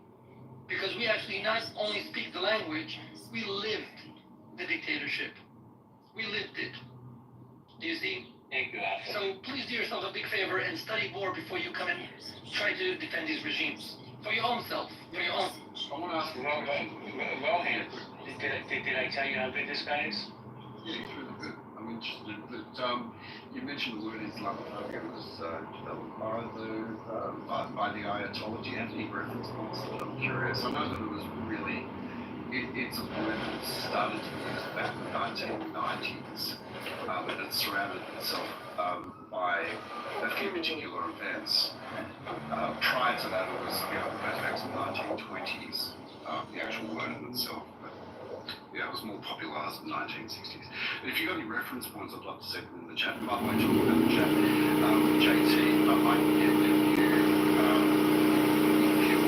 Because we actually not only speak the language, we lived the dictatorship. We lived it. Do you see? Thank you, Alfred. So please do yourself a big favor and study more before you come and try to defend these regimes. For your own self. For your own. I want to ask Rohan, did I tell you how good this guy is? Yeah, it's really good. I'm interested, but you mentioned the word Islamophobia was developed by the Ayatollah. Do you have any reference points? I'm curious. I know that it was really, it's a word that started to be used back in the 1990s, and it surrounded itself by a few particular events. Prior to that, it was, it goes back to the 1920s, the actual word in itself. Yeah, it was more popularised in the 1960s. But if you've got any reference points, I'd love to see them in the chat. By the way, talking about the chat, JT, I might get with you, if you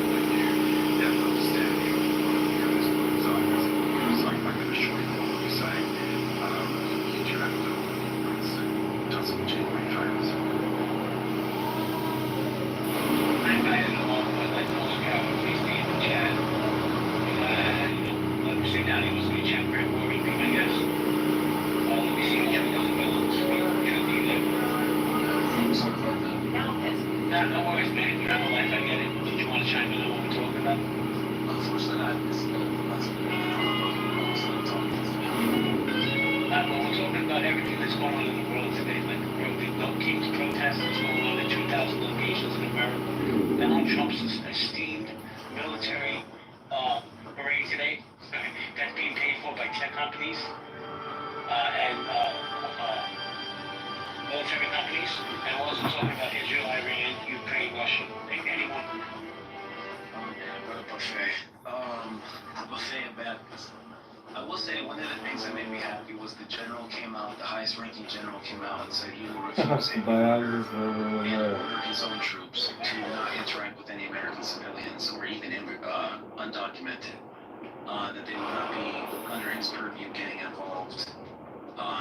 have an understanding of what this looks like. Because I can assure you what you're saying, you do have to, it doesn't genuinely famous. I invited him on, but like most cowards, he stayed in the chat. Let me see now, he was in the chat very boring, I guess. Let me see if he doesn't go on screen. No worries, man. You're on the life, I get it. Did you want to chime in on what we're talking about? Unfortunately, I missed it. Well, we're talking about everything that's going on in the world today, like the No Kings protests that's going on in 2,000 locations in America. Donald Trump's esteemed military parade today that's being paid for by tech companies and military companies. And we're also talking about Israel, Iran, Ukraine, Russia. Anyone? What a buffet. The buffet of badness. I will say one of the things that made me happy was the general came out, the highest ranking general came out and said he will refuse and ordered his own troops to not interact with any American civilians or even undocumented. That they would not be under his purview getting involved,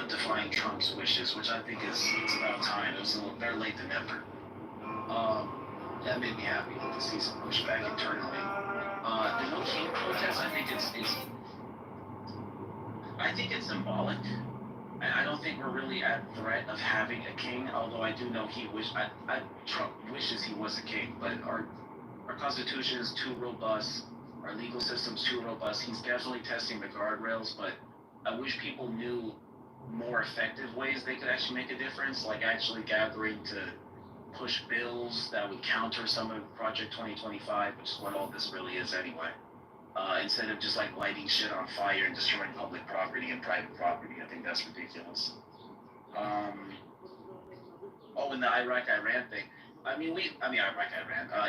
defying Trump's wishes, which I think it's about time. It was a little very late to never. That made me happy to see some pushback internally. The No King protest, I think it's symbolic. I don't think we're really at threat of having a king, although I do know Trump wishes he was a king, but our Constitution is too robust, our legal system's too robust. He's definitely testing the guardrails, but I wish people knew more effective ways they could actually make a difference, like actually gathering to push bills that would counter some of Project 2025, which is what all this really is anyway. Instead of just like lighting shit on fire and destroying public property and private property. I think that's ridiculous. And the Iraq-Iran thing.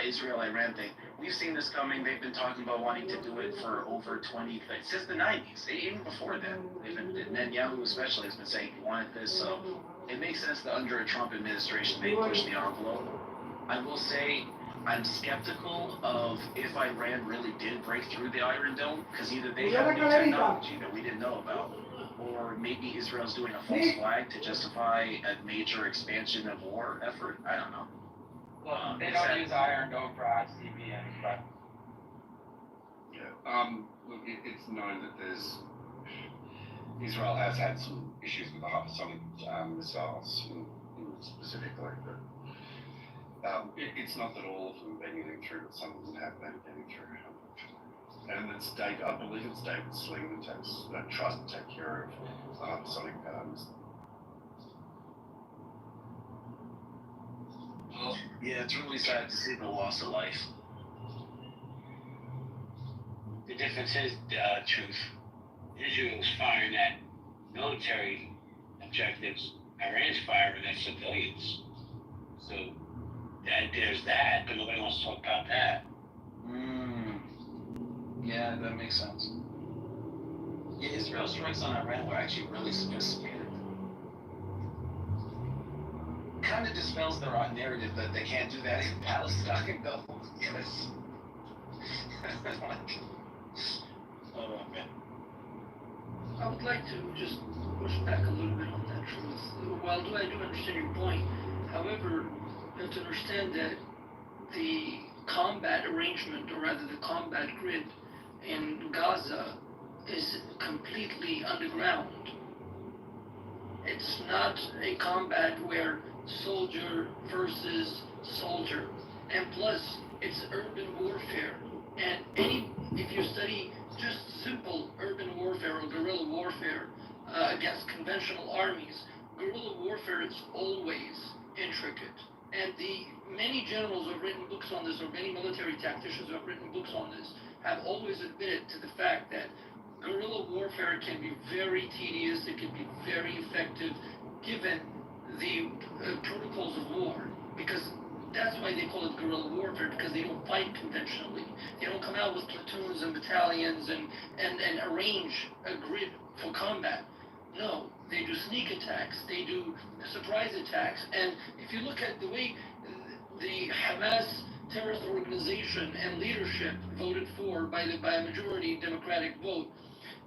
Israel-Iran thing. We've seen this coming. They've been talking about wanting to do it for over 20, since the 90s, even before then. Netanyahu especially has been saying he wanted this, so it makes sense that under a Trump administration they push the envelope. I will say I'm skeptical of if Iran really did break through the Iron Dome, because either they have new technology that we didn't know about, or maybe Israel's doing a false flag to justify a major expansion of war effort. I don't know. Well, they don't use Iron Dome for ICBMs, but... Yeah. Look, it's known that Israel has had some issues with the hypersonic missiles, specifically, but it's not that all of them are getting through, but some of them have been getting through, unfortunately. And it's I believe it's David Sling that tries to take care of hypersonic Well, yeah, it's really sad to see the loss of life. The difference is, truth. Israel's firing at military objectives. Iran's firing at civilians. So there's that, but nobody wants to talk about that. Yeah, that makes sense. Yeah, Israel strikes on Iran were actually really sophisticated. Kind of dispels their own narrative that they can't do that in Palestine, though. Yes. Oh, man. I would like to just push back a little bit on that truth. While I do understand your point, however, you have to understand that the combat arrangement, or rather the combat grid in Gaza, is completely underground. It's not a combat where soldier versus soldier. And plus, it's urban warfare. And if you study just simple urban warfare or guerrilla warfare against conventional armies, guerrilla warfare is always intricate. And many generals who have written books on this, or many military tacticians who have written books on this, have always admitted to the fact that guerrilla warfare can be very tedious, it can be very effective, given the protocols of war, because that's why they call it guerrilla warfare, because they don't fight conventionally. They don't come out with platoons and battalions and arrange a grid for combat. No, they do sneak attacks, they do surprise attacks, and if you look at the way the Hamas terrorist organization and leadership voted for by a majority Democratic vote,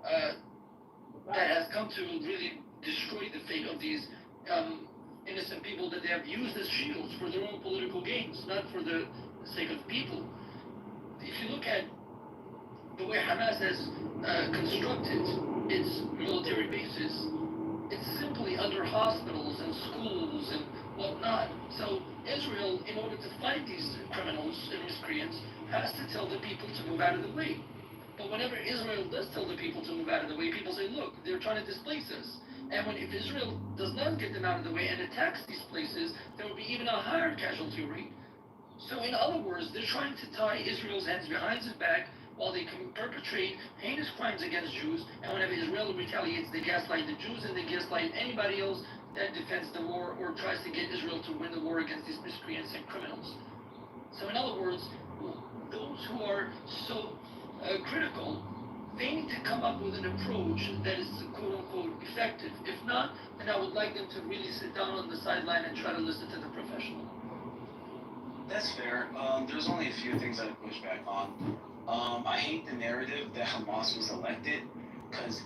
that has come to really destroy the fate of these innocent people that they have used as shields for their own political gains, not for the sake of people. If you look at the way Hamas has constructed its military bases, it's simply under hospitals and schools and whatnot. So Israel, in order to fight these criminals and miscreants, has to tell the people to move out of the way. But whenever Israel does tell the people to move out of the way, people say, look, they're trying to displace us. And if Israel does not get them out of the way and attacks these places, there will be even a higher casualty rate. So in other words, they're trying to tie Israel's hands behind its back while they can perpetrate heinous crimes against Jews. And whenever Israel retaliates, they gaslight the Jews and they gaslight anybody else that defends the war or tries to get Israel to win the war against these miscreants and criminals. So in other words, those who are so critical, they need to come up with an approach that is quote-unquote effective. If not, then I would like them to really sit down on the sideline and try to listen to the professional. That's fair. There's only a few things I'd push back on. I hate the narrative that Hamas was elected, because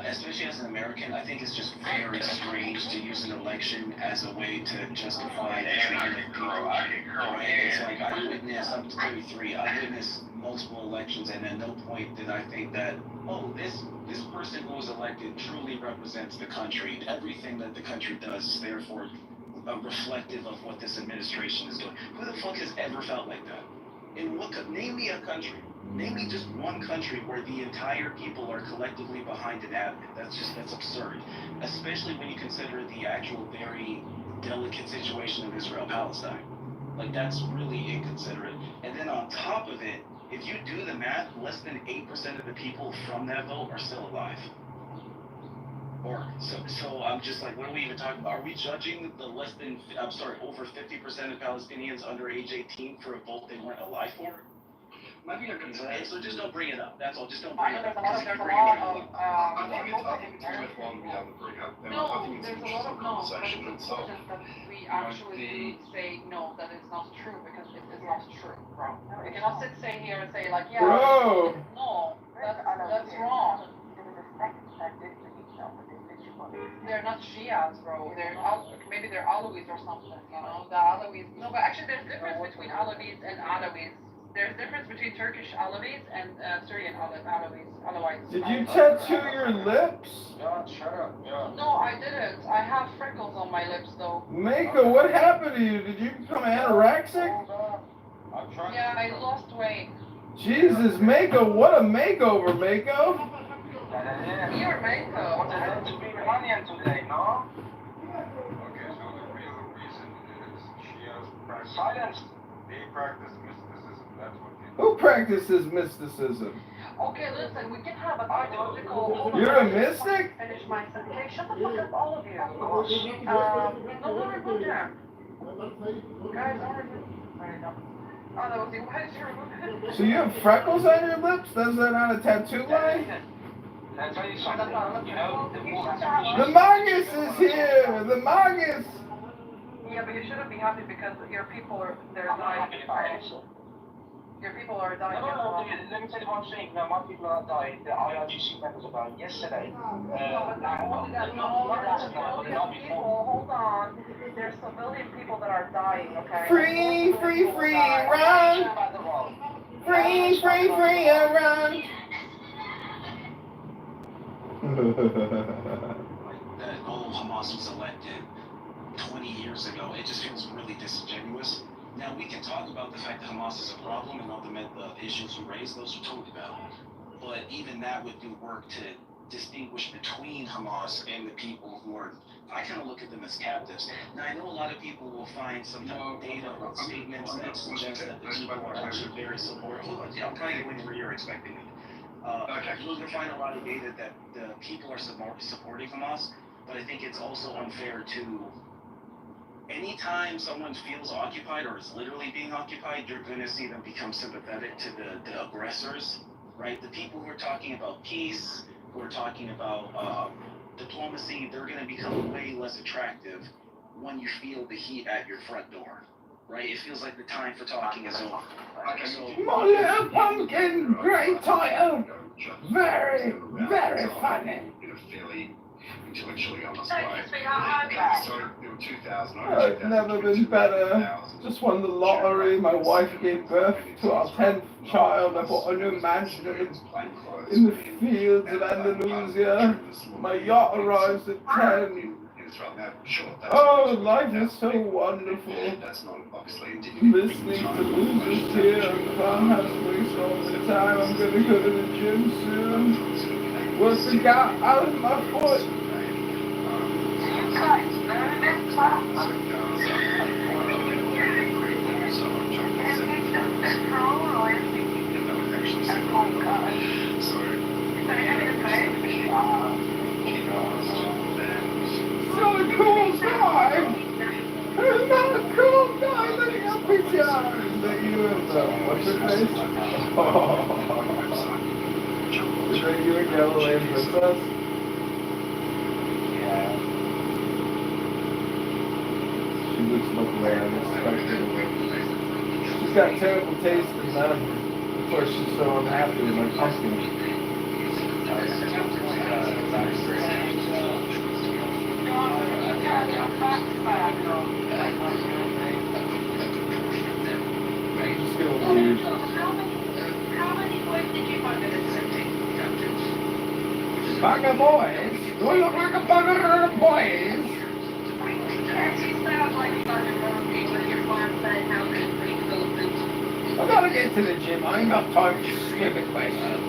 especially as an American, I think it's just very strange to use an election as a way to justify the treatment of people. Right? It's like I'm 33, I witnessed multiple elections, and at no point did I think that, this person who was elected truly represents the country. Everything that the country does is therefore reflective of what this administration is doing. Who the fuck has ever felt like that? Name me a country. Name me just one country where the entire people are collectively behind an advocate. That's absurd. Especially when you consider the actual very delicate situation of Israel-Palestine. Like, that's really inconsiderate. And then on top of it, if you do the math, less than 8% of the people from that vote are still alive. So I'm just like, what are we even talking about? Are we judging the over 50% of Palestinians under age 18 for a vote they weren't alive for? Maybe you're concerned. So just don't bring it up. That's all. Just don't bring it up. I think it's one we have to bring up. No, there's a lot of no, but it's important that we actually say no, that it's not true, because it is not true, bro. We cannot say here and say like, yeah, Bro. no, that's wrong. They're not Shias, bro. Maybe they're Alawites or something, you know? The Alawites. No, but actually there's difference between Alawites and Alawites. There's difference between Turkish Alawites and Syrian Alawites. Did you tattoo your lips? Yeah, shut up. Yeah. No, I didn't. I have freckles on my lips, though. Mako, what happened to you? Did you become anorexic? Yeah, I lost weight. Jesus, Mako, what a makeover, Mako. You're Mako. To be Iranian today, no? Okay, so the real reason is Shias practice. Silence. They practice mysticism. That's what they do. Who practices mysticism? Okay, listen, we can have an ideological. You're a mystic? Finish my sentence. Hey, shut the fuck up, all of you. No, remove them. Guys, don't remove. There you go. Oh, that was you. Why did you remove it? So you have freckles on your lips? Does that not a tattoo line? Can I tell you something? You know, The Magus is here! The Magus! Yeah, but you shouldn't be happy because your people are, they're dying. Your people are dying. No, let me tell you one thing. No, my people are dying. The IRGC members are dying. Yesterday. Hold on. There's civilian people that are dying, okay? Free, free, free, run! Free, free, free, and run! That Hamas was elected 20 years ago. It just feels really disingenuous. Now, we can talk about the fact that Hamas is a problem and all the issues you raised, those are talked about. But even that would do work to distinguish between Hamas and the people who are, I kind of look at them as captives. Now, I know a lot of people will find some type of data or statements that suggest that the people are actually very supportive. Hold on, I'm kind of going where you're expecting me. You're going to find a lot of data that the people are supporting Hamas, but I think it's also unfair to, anytime someone feels occupied or is literally being occupied, you're going to see them become sympathetic to the aggressors, right? The people who are talking about peace, who are talking about diplomacy, they're going to become way less attractive when you feel the heat at your front door, right? It feels like the time for talking is over. My little pumpkin, great title. Very, very funny. Intellectually honest I've never been better. Just won the lottery. My wife gave birth to our 10th child. I bought a new mansion in the fields of Andalusia. My yacht arrives at 10. Oh, life is so wonderful. Listening to losers here on the farmhouse waste all the time. I'm gonna go to the gym soon. Work the gout out of my foot. He's not a cool guy. He's not a cool guy. Look at your picture. Is that you and what's your face? Is that you and Galilean Princess? Yeah. She looks much like I expected. She's got terrible taste in them. Of course, she's so unhappy with my pumpkin. Just feel weird. Bugger boys? Do I look like a bugger of boys? I gotta get to the gym. I ain't got time for stupid questions.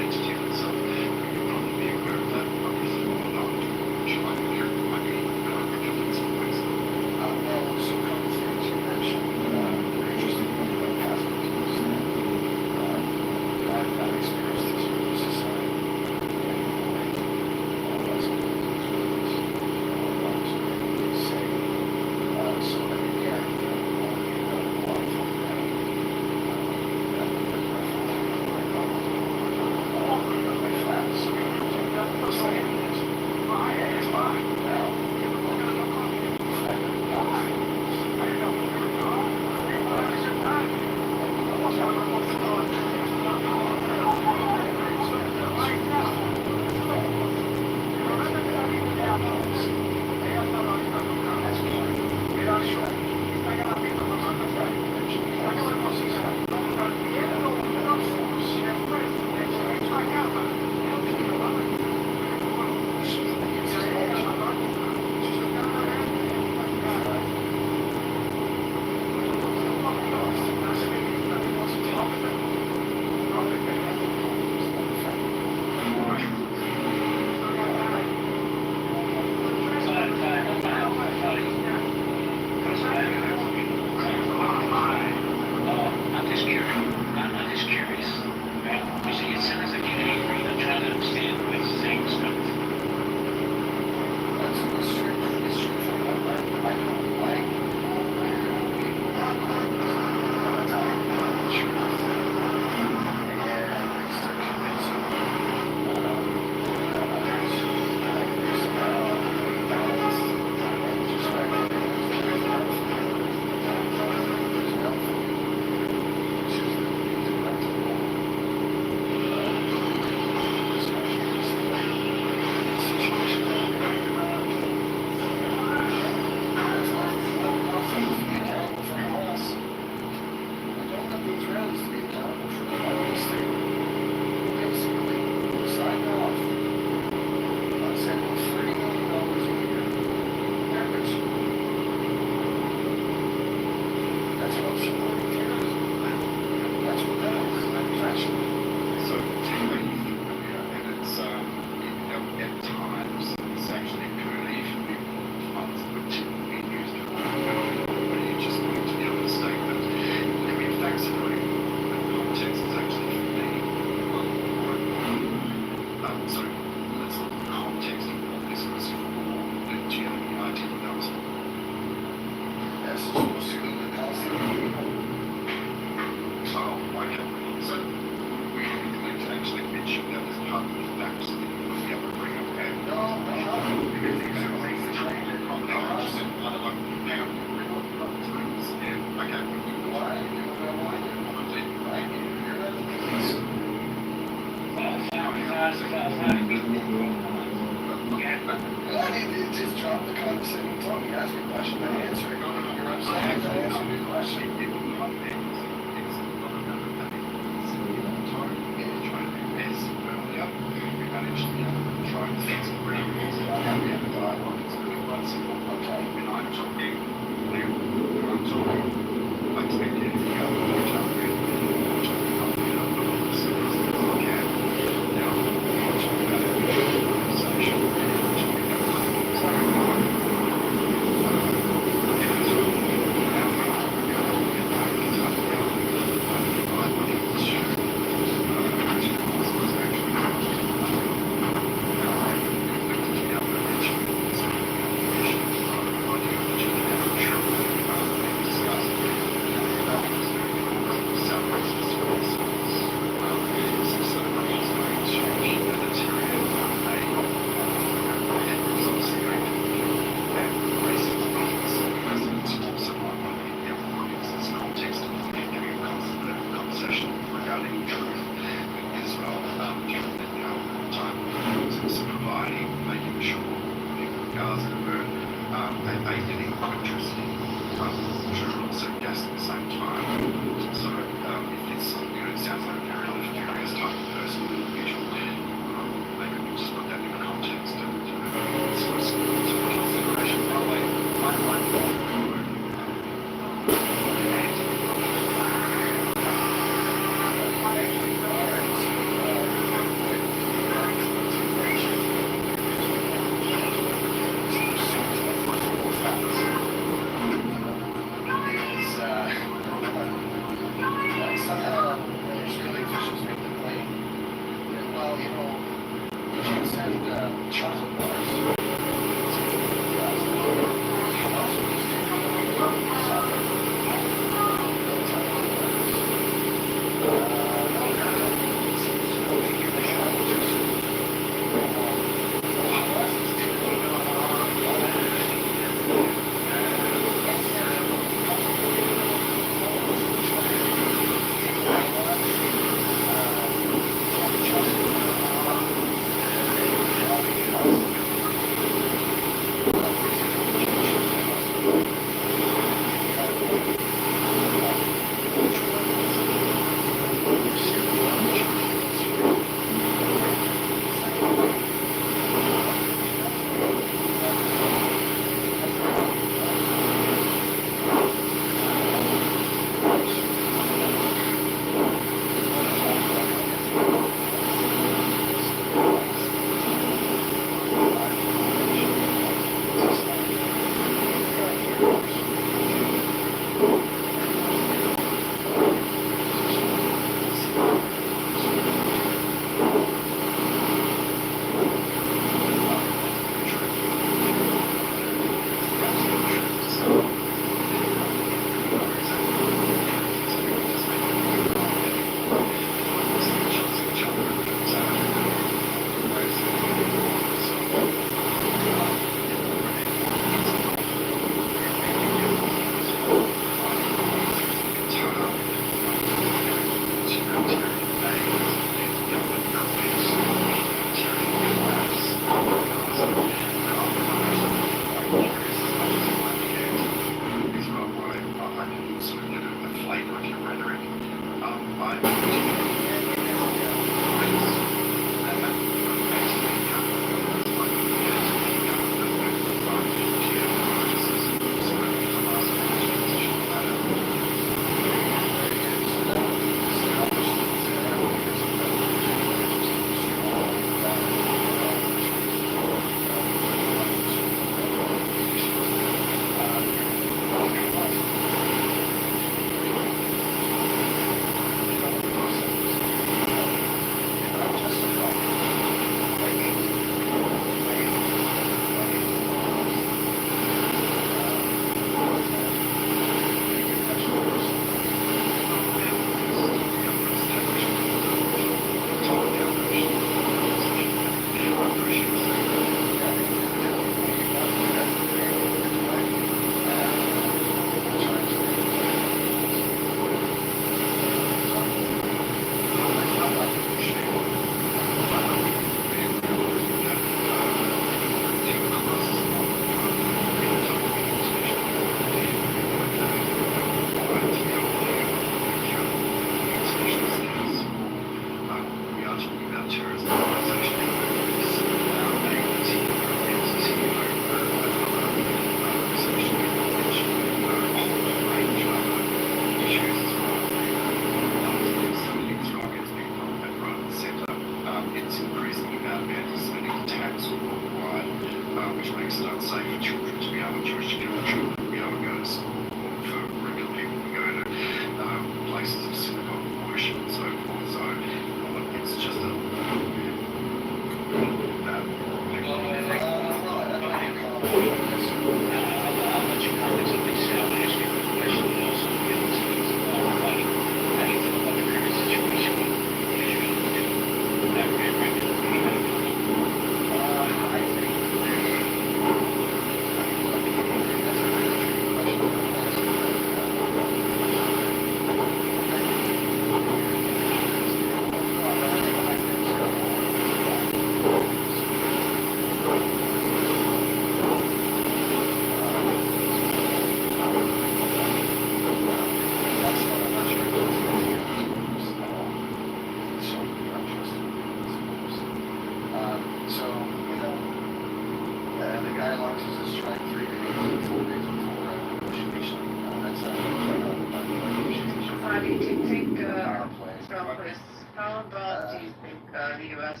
about this? How about do you think the U.S.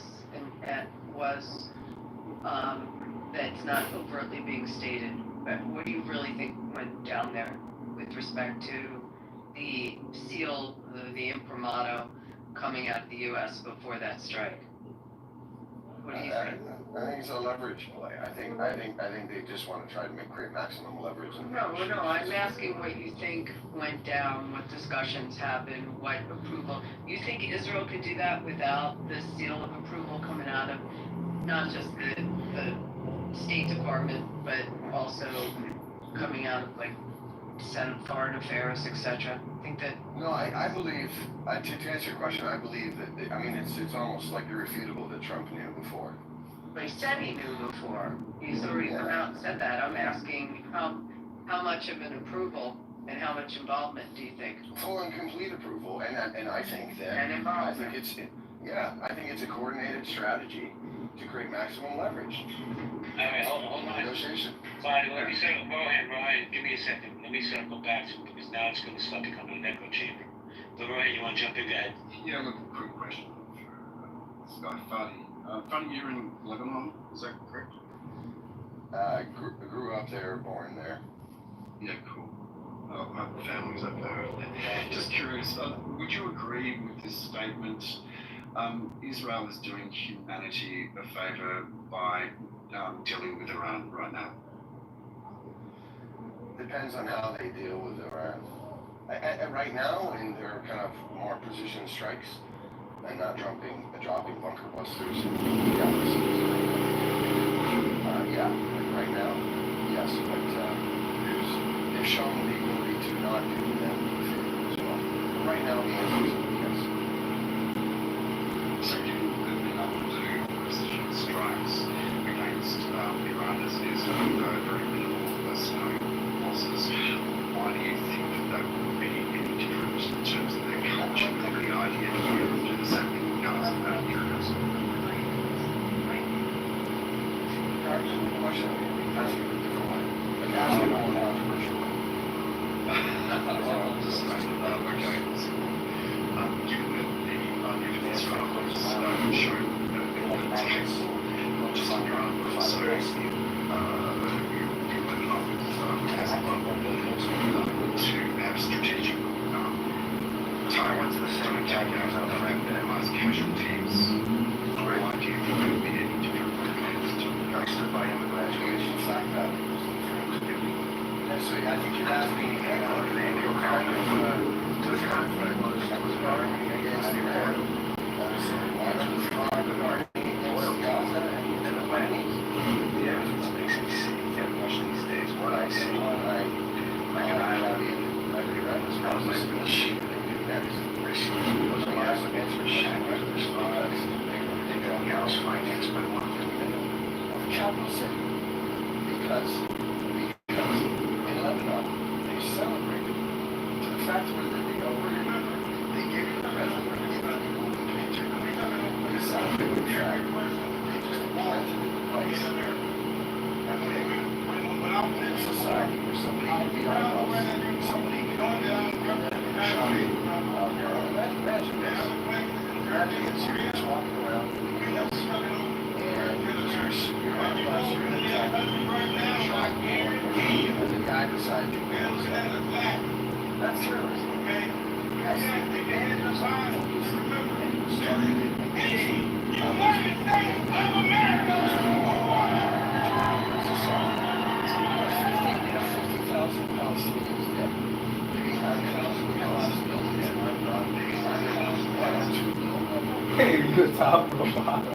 was, that's not overtly being stated, but what do you really think went down there with respect to the seal, the imprimato coming out of the U.S. before that strike? What do you think? I think it's a leverage play. I think they just want to try to create maximum leverage. No, I'm asking what you think went down, what discussions happened, what approval. You think Israel could do that without the seal of approval coming out of not just the State Department, but also coming out of like Senate Foreign Affairs, etc.? I think that. No, I believe, to answer your question, I believe that, it's almost like irrefutable that Trump knew before. But he said he knew before. He's already come out and said that. I'm asking how much of an approval and how much involvement do you think? Full and complete approval, and I think that. And involvement. I think it's a coordinated strategy to create maximum leverage. Hold on. Negotiation. Fine, let me say, Ryan, give me a second. Let me circle back to it, because now it's going to start becoming an echo chamber. But Ryan, you want to jump in? Go ahead. Yeah, look, quick question for this guy, Fadi. Fadi, you're in Lebanon, is that correct? Grew up there, born there. Yeah, cool. My family's up there. Just curious, would you agree with this statement? Israel is doing humanity a favor by dealing with Iran right now? Depends on how they deal with Iran. Right now, in their kind of more precision strikes, and not dropping bunker busters and right now, yes, but they've shown the ability to not do them as well. Right now, the answer is yes. So you have been able to do precision strikes against Iran as it is very minimal personnel losses. Why do you think that would be any different in terms of their culture and the idea that you would do the same thing with Gaza? I'm curious. Question. Ask it a different way. Like ask it more controversial. Given that the idea of Israel was shown attacks, not just on Iran, but also Lebanon, to have strategic targets that don't take out and minimize casualties. Why do you think it would be any different from By graduation fact that so I think you're asking what kind of conflict was arming against Iran. So why was the army against Gaza and the Lebanese? Yeah, it makes me sick. You can't watch these days. What I see one night, like an island, Iran was probably going to shoot next. Was the last against Rashad, there's products, they got house finance by $1 billion. Capital city, because in Lebanon they celebrated to the fact where they go remember they gave you the president they celebrated the track they just planted the place in a society where somebody could be on house, somebody could imagine this you're just walking around in the US and the guy decided to go. That's terrorism. That's the end of time. And he was targeted against we have 50,000 Palestinians dead. 89,000 Palestinians dead. 1.2 million. Hey, good top of the bottom.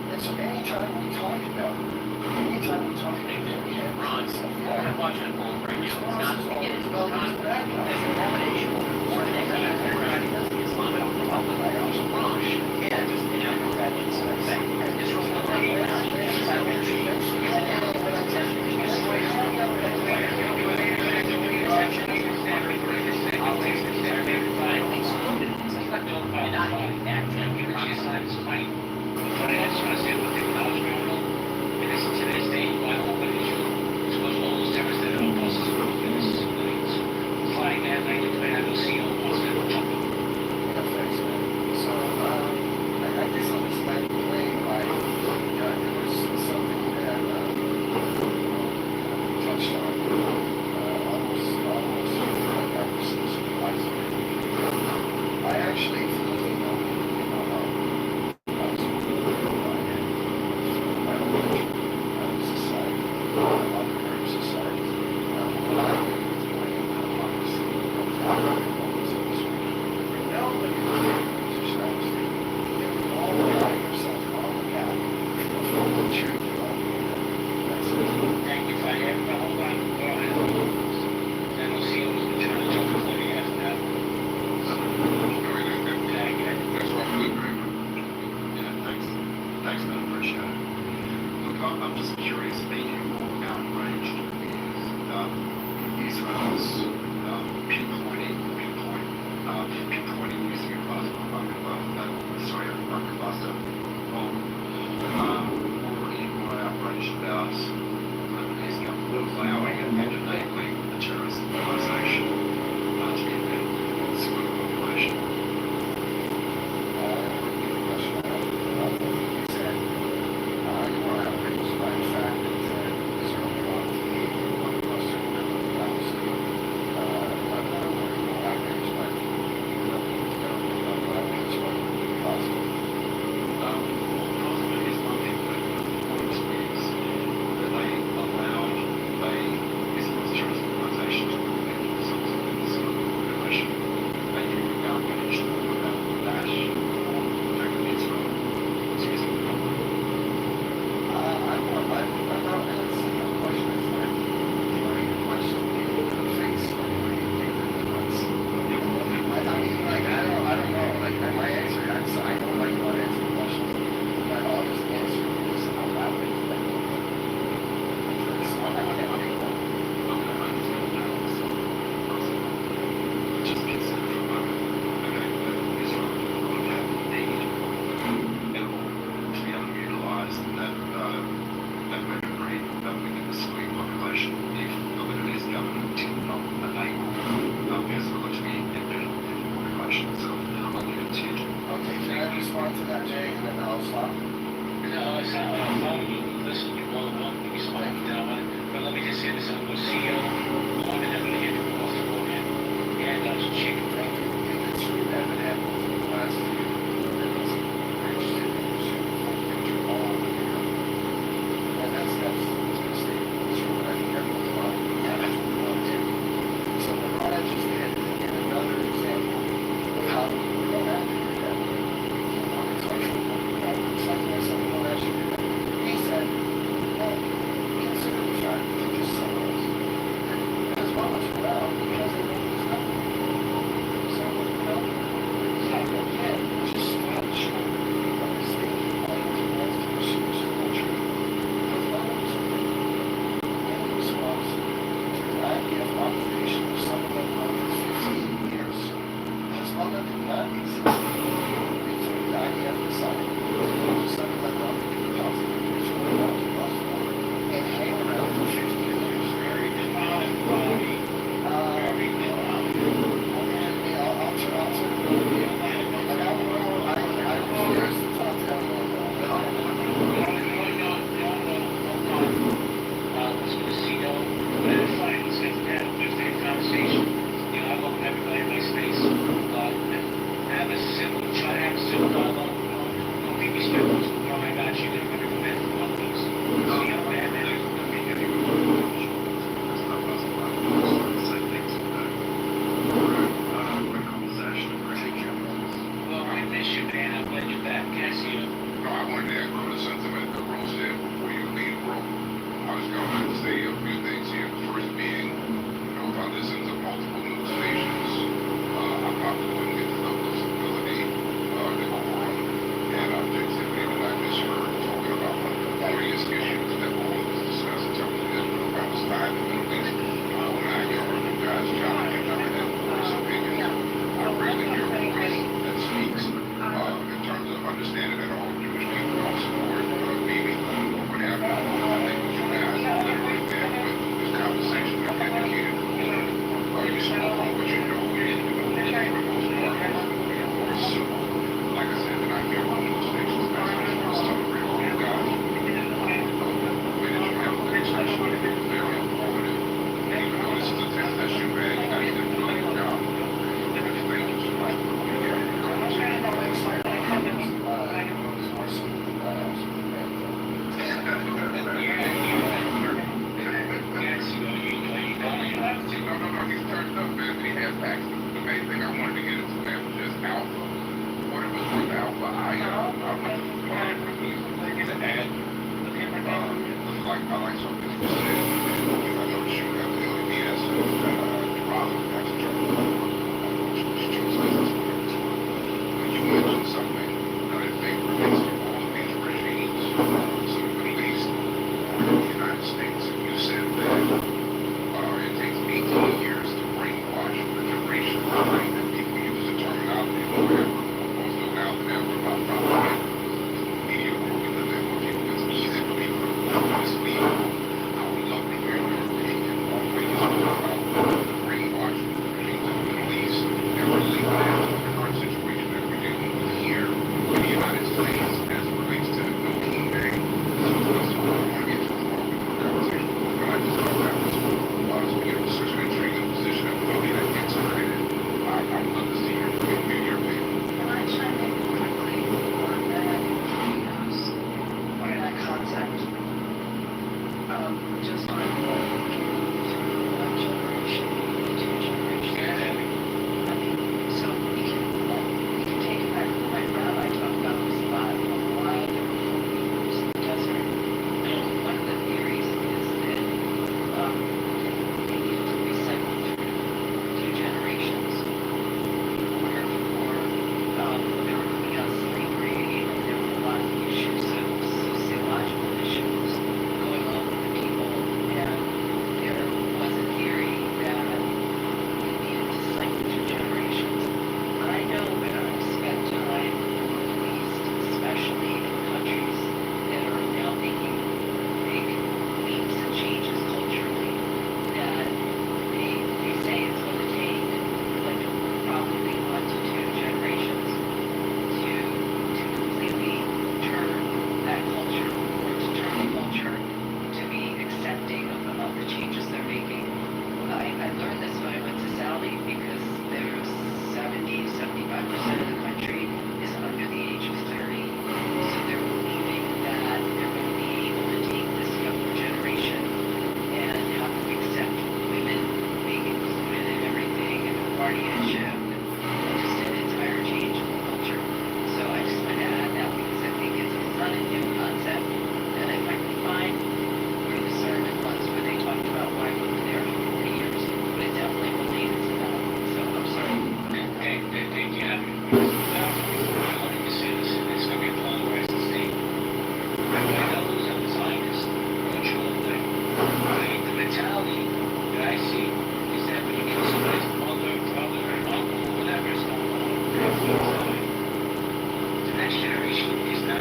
And so anytime we talk about Iran, I'm watching it all right now. It's not to get into the conflict as an elimination or an execution of the Islamic Republic of Iran. And, Israel will not be allowed to I just want to say what technology will, and this is today's day, why open is Congressman. Appreciate it. Look, I'm just curious, being more outraged with Israel's pinpointing using a rocket buster bomb, or any more outraged about Lebanese government allowing and enabling a terrorist organisation to be embedded in the civilian population. Yeah.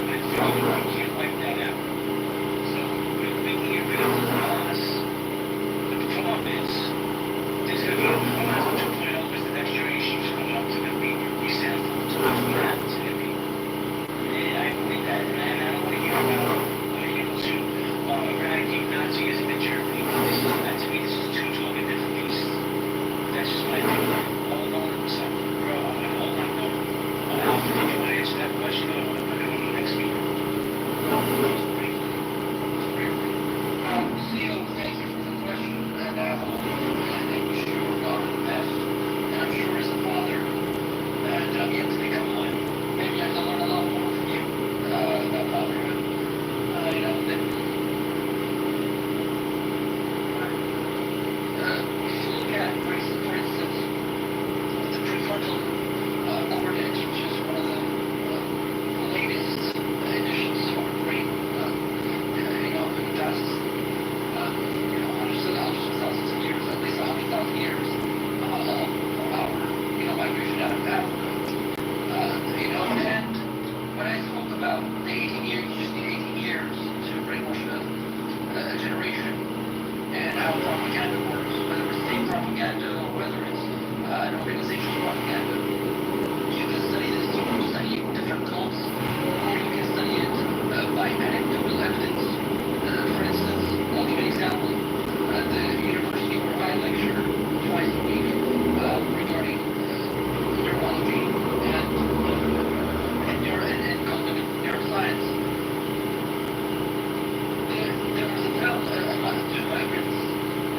went through, you can't wipe that out. So we can get rid of the loss. But the problem is, there's going to be a Horizon 2.0 because the next generation is coming up to going to be resentful to what we have today. And I believe that, and I don't want to hear about able to eradicate Nazism in Germany. This is, to me, this is two totally different pieces. That's just my opinion. Hold on a second. Hold on. Alfred, did you want to answer that question or want to put it on the next meeting? CEO, thank you for the question, and I wish you all the best. And I'm sure as a father that I'm yet to become one. Maybe I can learn a lot more from you about fatherhood. You know, that if you look at, for instance, the prefrontal cortex, which is one of the latest initials of our brain, you know, in the past, you know, hundreds of thousands of years, at least 100,000 years, of our, you know, migration out of Africa. You know, and when I spoke about the 18 years, you just need 18 years to brainwash a generation, and how propaganda works, whether it's state propaganda or whether it's an organization's propaganda. You can study this, you can study different cults, or you can study it by anecdotal evidence. For instance, I'll give you an example. At the university where I lecture twice a week regarding neurology and cognitive neuroscience, there was two migrants.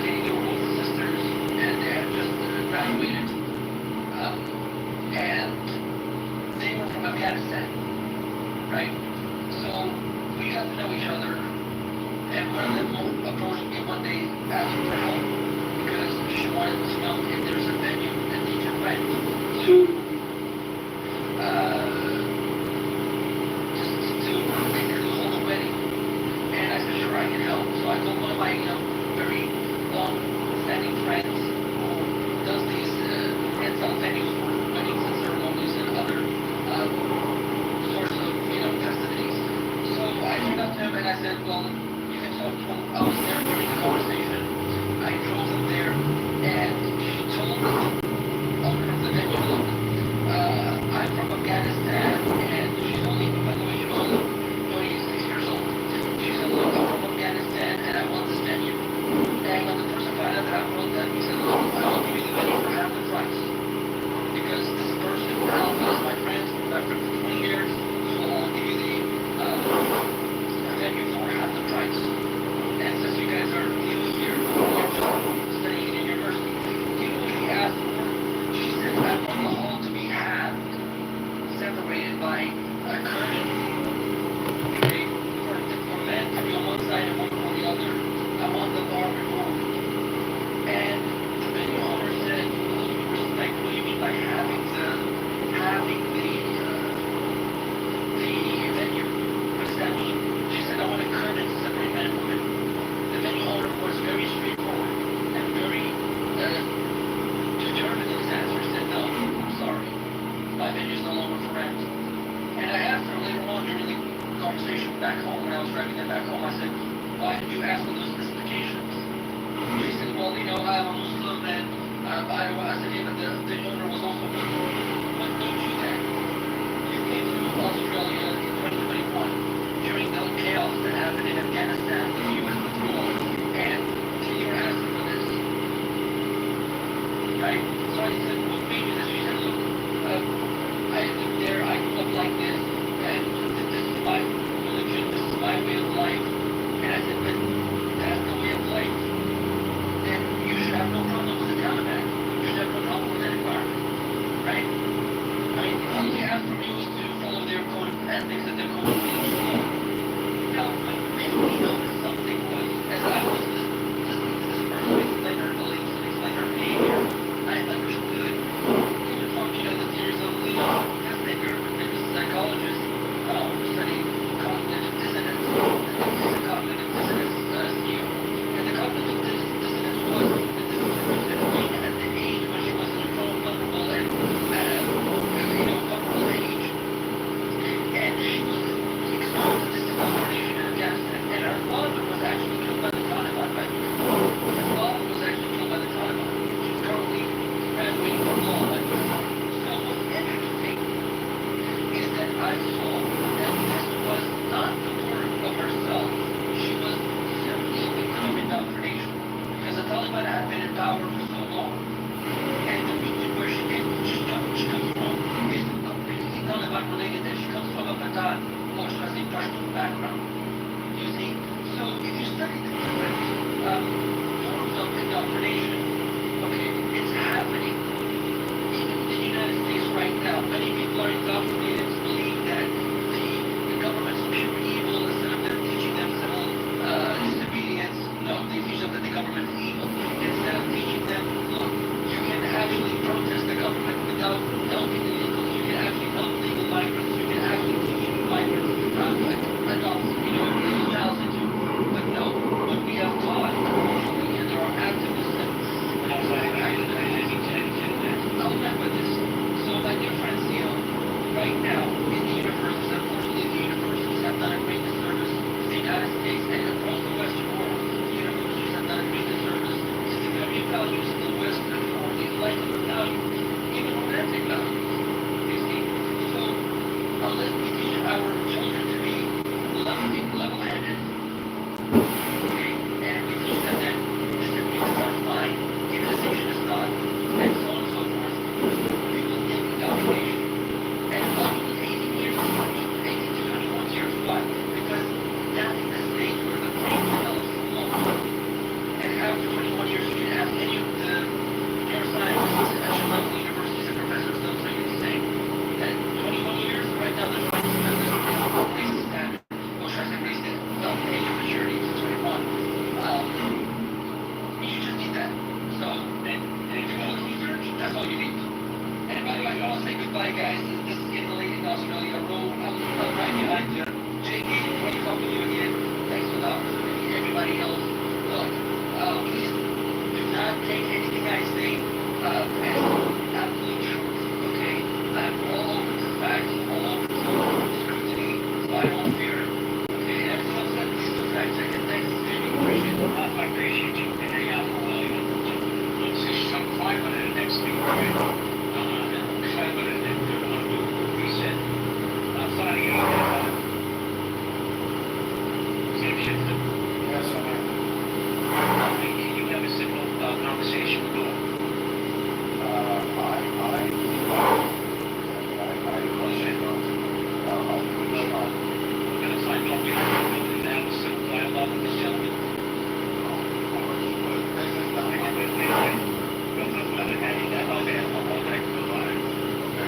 They were both sisters, and they had just graduated. And they were from Afghanistan, right? So we got to know each other, and one of them approached me one day asking for help because she wanted to know if there's a venue that they can rent to basically hold a wedding. And I said, sure, I can help. So I told one of my, you know, very long-standing friends who does these rents out venues for weddings and ceremonies and other sorts of, you know, festivities. So I came up to him and I said, well, you can talk to him. I was there during the conversation. I drove him there, and she told the owner of the venue, look, I'm from Afghanistan, and she's only, by the way, she was only 26 years old. She said, look, I'm from Afghanistan, and I want this venue. And when the person found out that I wrote that, he said, look, I'll give you the venue for half the price. Because this person, Alpha, is my friend, I've been for 20 years, so I'll give you the venue for half the price. And since you guys are new here, you're just studying in university, you know what she asked for? She said, I want the hall to be halved, separated by a curtain. Okay? For men to be on one side and women on the other. I want the bar removed. And the venue owner said, like, what do you mean by having the venue? What does that mean? She said, I want a curtain to separate men and women. The venue owner was very straightforward and very determined in his answer. Said, no, I'm sorry. My venue's no longer for rent. And I asked her later on during the conversation back home, when I was driving them back home, I said, why did you ask for those specifications? She said, well, you know, I'm a Muslim, and I said, yeah, but the owner was also Muslim. What made you then? You came to Australia in 2021 during the chaos that happened in Afghanistan with the U.S. withdrawal, and you're asking for this. Right? So I said, what made you this? She said, look, I lived there, I grew up like this, and this is my religion, this is my way of life. And I said, but that's the way of life. Then you should have no problem with the Taliban. You should have no problem with that environment. Right? I mean, all they ask from you is to follow their code of ethics and their code of behavior. Now, what made me notice something was, as I was listening to this person explain her beliefs and explain her behavior, I understood. Even from, you know, the theories of Leon Festinger, who's a psychologist, studying cognitive dissonance. This is a cognitive dissonance scheme. And the cognitive dissonance was that this person being at the age when she was in a vulnerable and, you know, vulnerable age. And she was forms of indoctrination. Okay, it's happening. Even in the United States right now, many people are indoctrinated to believe that the government's pure evil instead of them teaching them civil disobedience. No, they teach them that the government is evil. Instead of teaching them, look, you can actually protest the government without helping illegals. You can actually help legal migrants. You can actually teach migrants adopt, illegal child into. But no, what we have taught, unfortunately, and there are activists and I'll remember this. So my dear friends, right now, in the universities, unfortunately, the universities have done a great disservice to the United States and across the Western world. The universities have done a great disservice to the very values of the Western world, these lifelong values, even romantic values. You see? So, unless we teach our children to be level-headed, okay, and we teach them that discipline is not fine, civilization is not, and so on and so forth, we will take indoctrination. And ultimately, 18 years, 18 to 21 years, why? Because that's the stage where the brain develops most. And after 21 years, you can ask any of the neuroscientists at your local universities and professors, they'll tell you the same. That 21 years, right now, the brain is standard. Or should I say raised it, age of maturity is 21. You just need that. So, and if you want to research, that's all you need. And by the way, I'll say goodbye, guys. This is Italy in Australia. I'm right behind you. JD, when you talk to you again, thanks for the opportunity. Everybody else, look, please do not take anything I say as absolute truth, okay? I'm all open to facts, all open to scrutiny, so I don't fear it. Okay, and everything else that is the facts, I can thank you. Appreciate it. I appreciate you. And hang out for a while. Let's see, some 500 next week, right?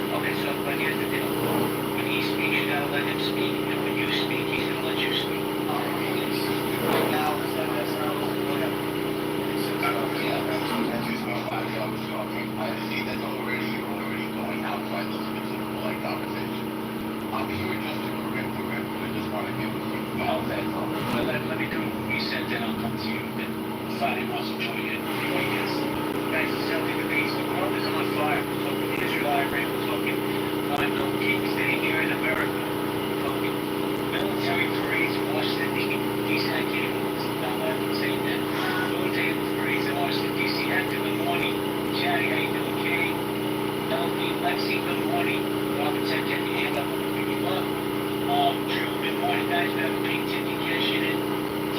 Okay, so but here's the deal. When he speaks, you gotta let him speak, and when you speak, he's gonna let you speak. Right now, I see that you're already going outside those specific like conversation. I'm here just to correct the record. I just want to give a quick Okay, well, let me do what we said, then I'll come to you. Then Friday wants to join in. Yes. Guys, it's selling the beast. The world is on fire. We're talking Israel, Iran, we're talking no king staying here in America. We're talking military parades in Washington, D.C. I can't even say that. Military parades in Washington, D.C. After the morning. Chatty, how you doing, Kay? Melanie, Lexi, good morning. Robert, check your hand up. Drew, good morning, guys. We have a pink ticket, cash it in.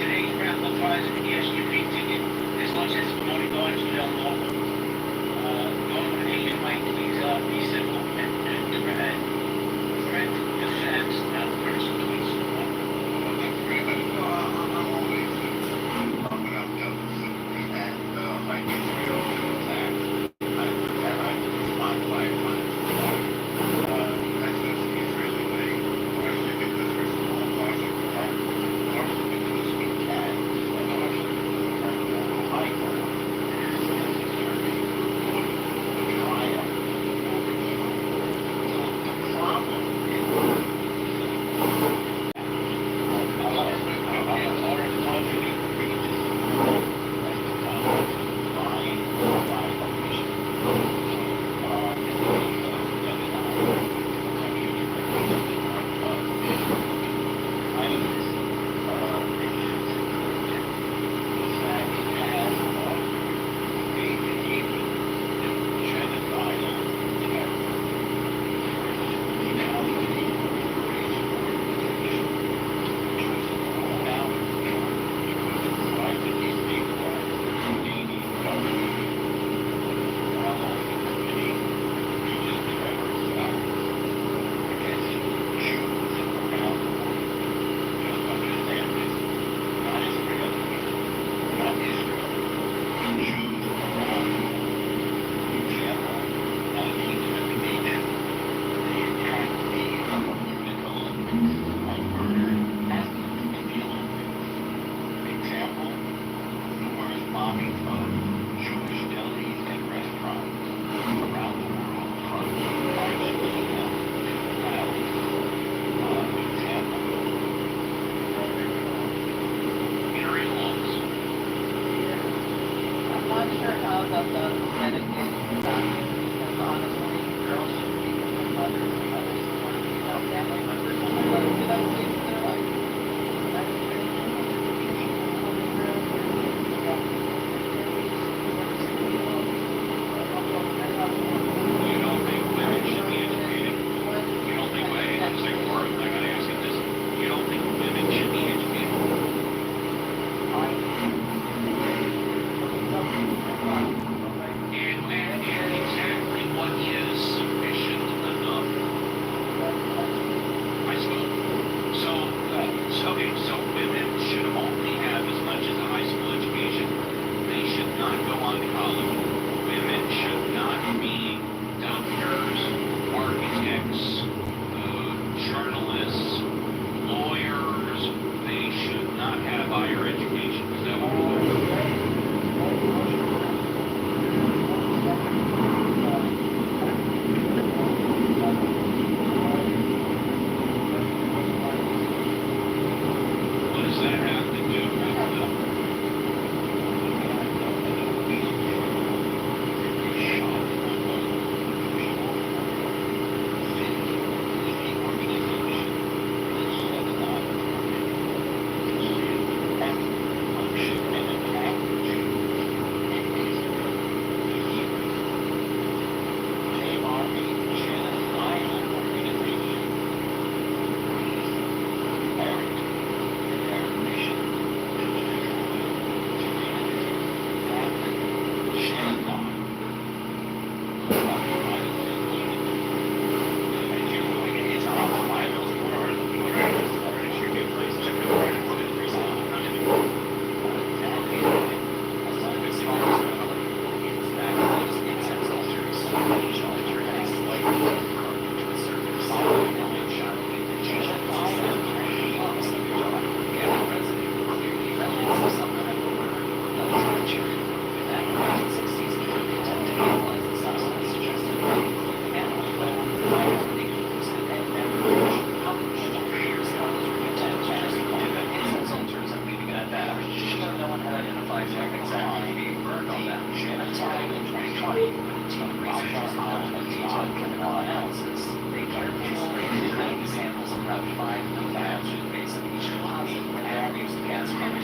Today's raffle prize is a cash your pink ticket. As much as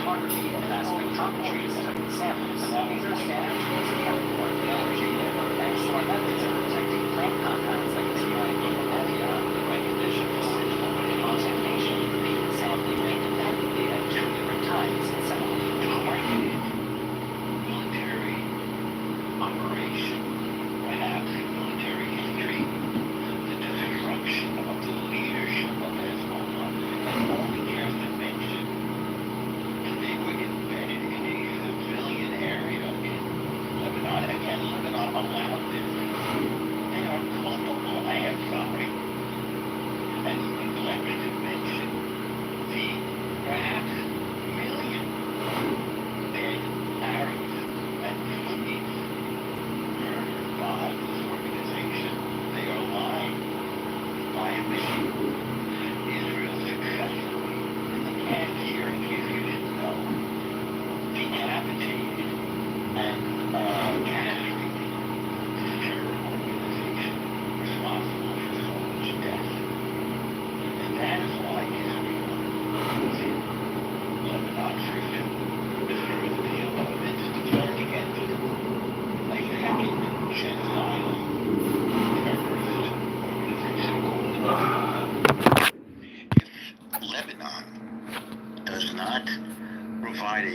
Photography and mass spectrometry is taking samples. These are standard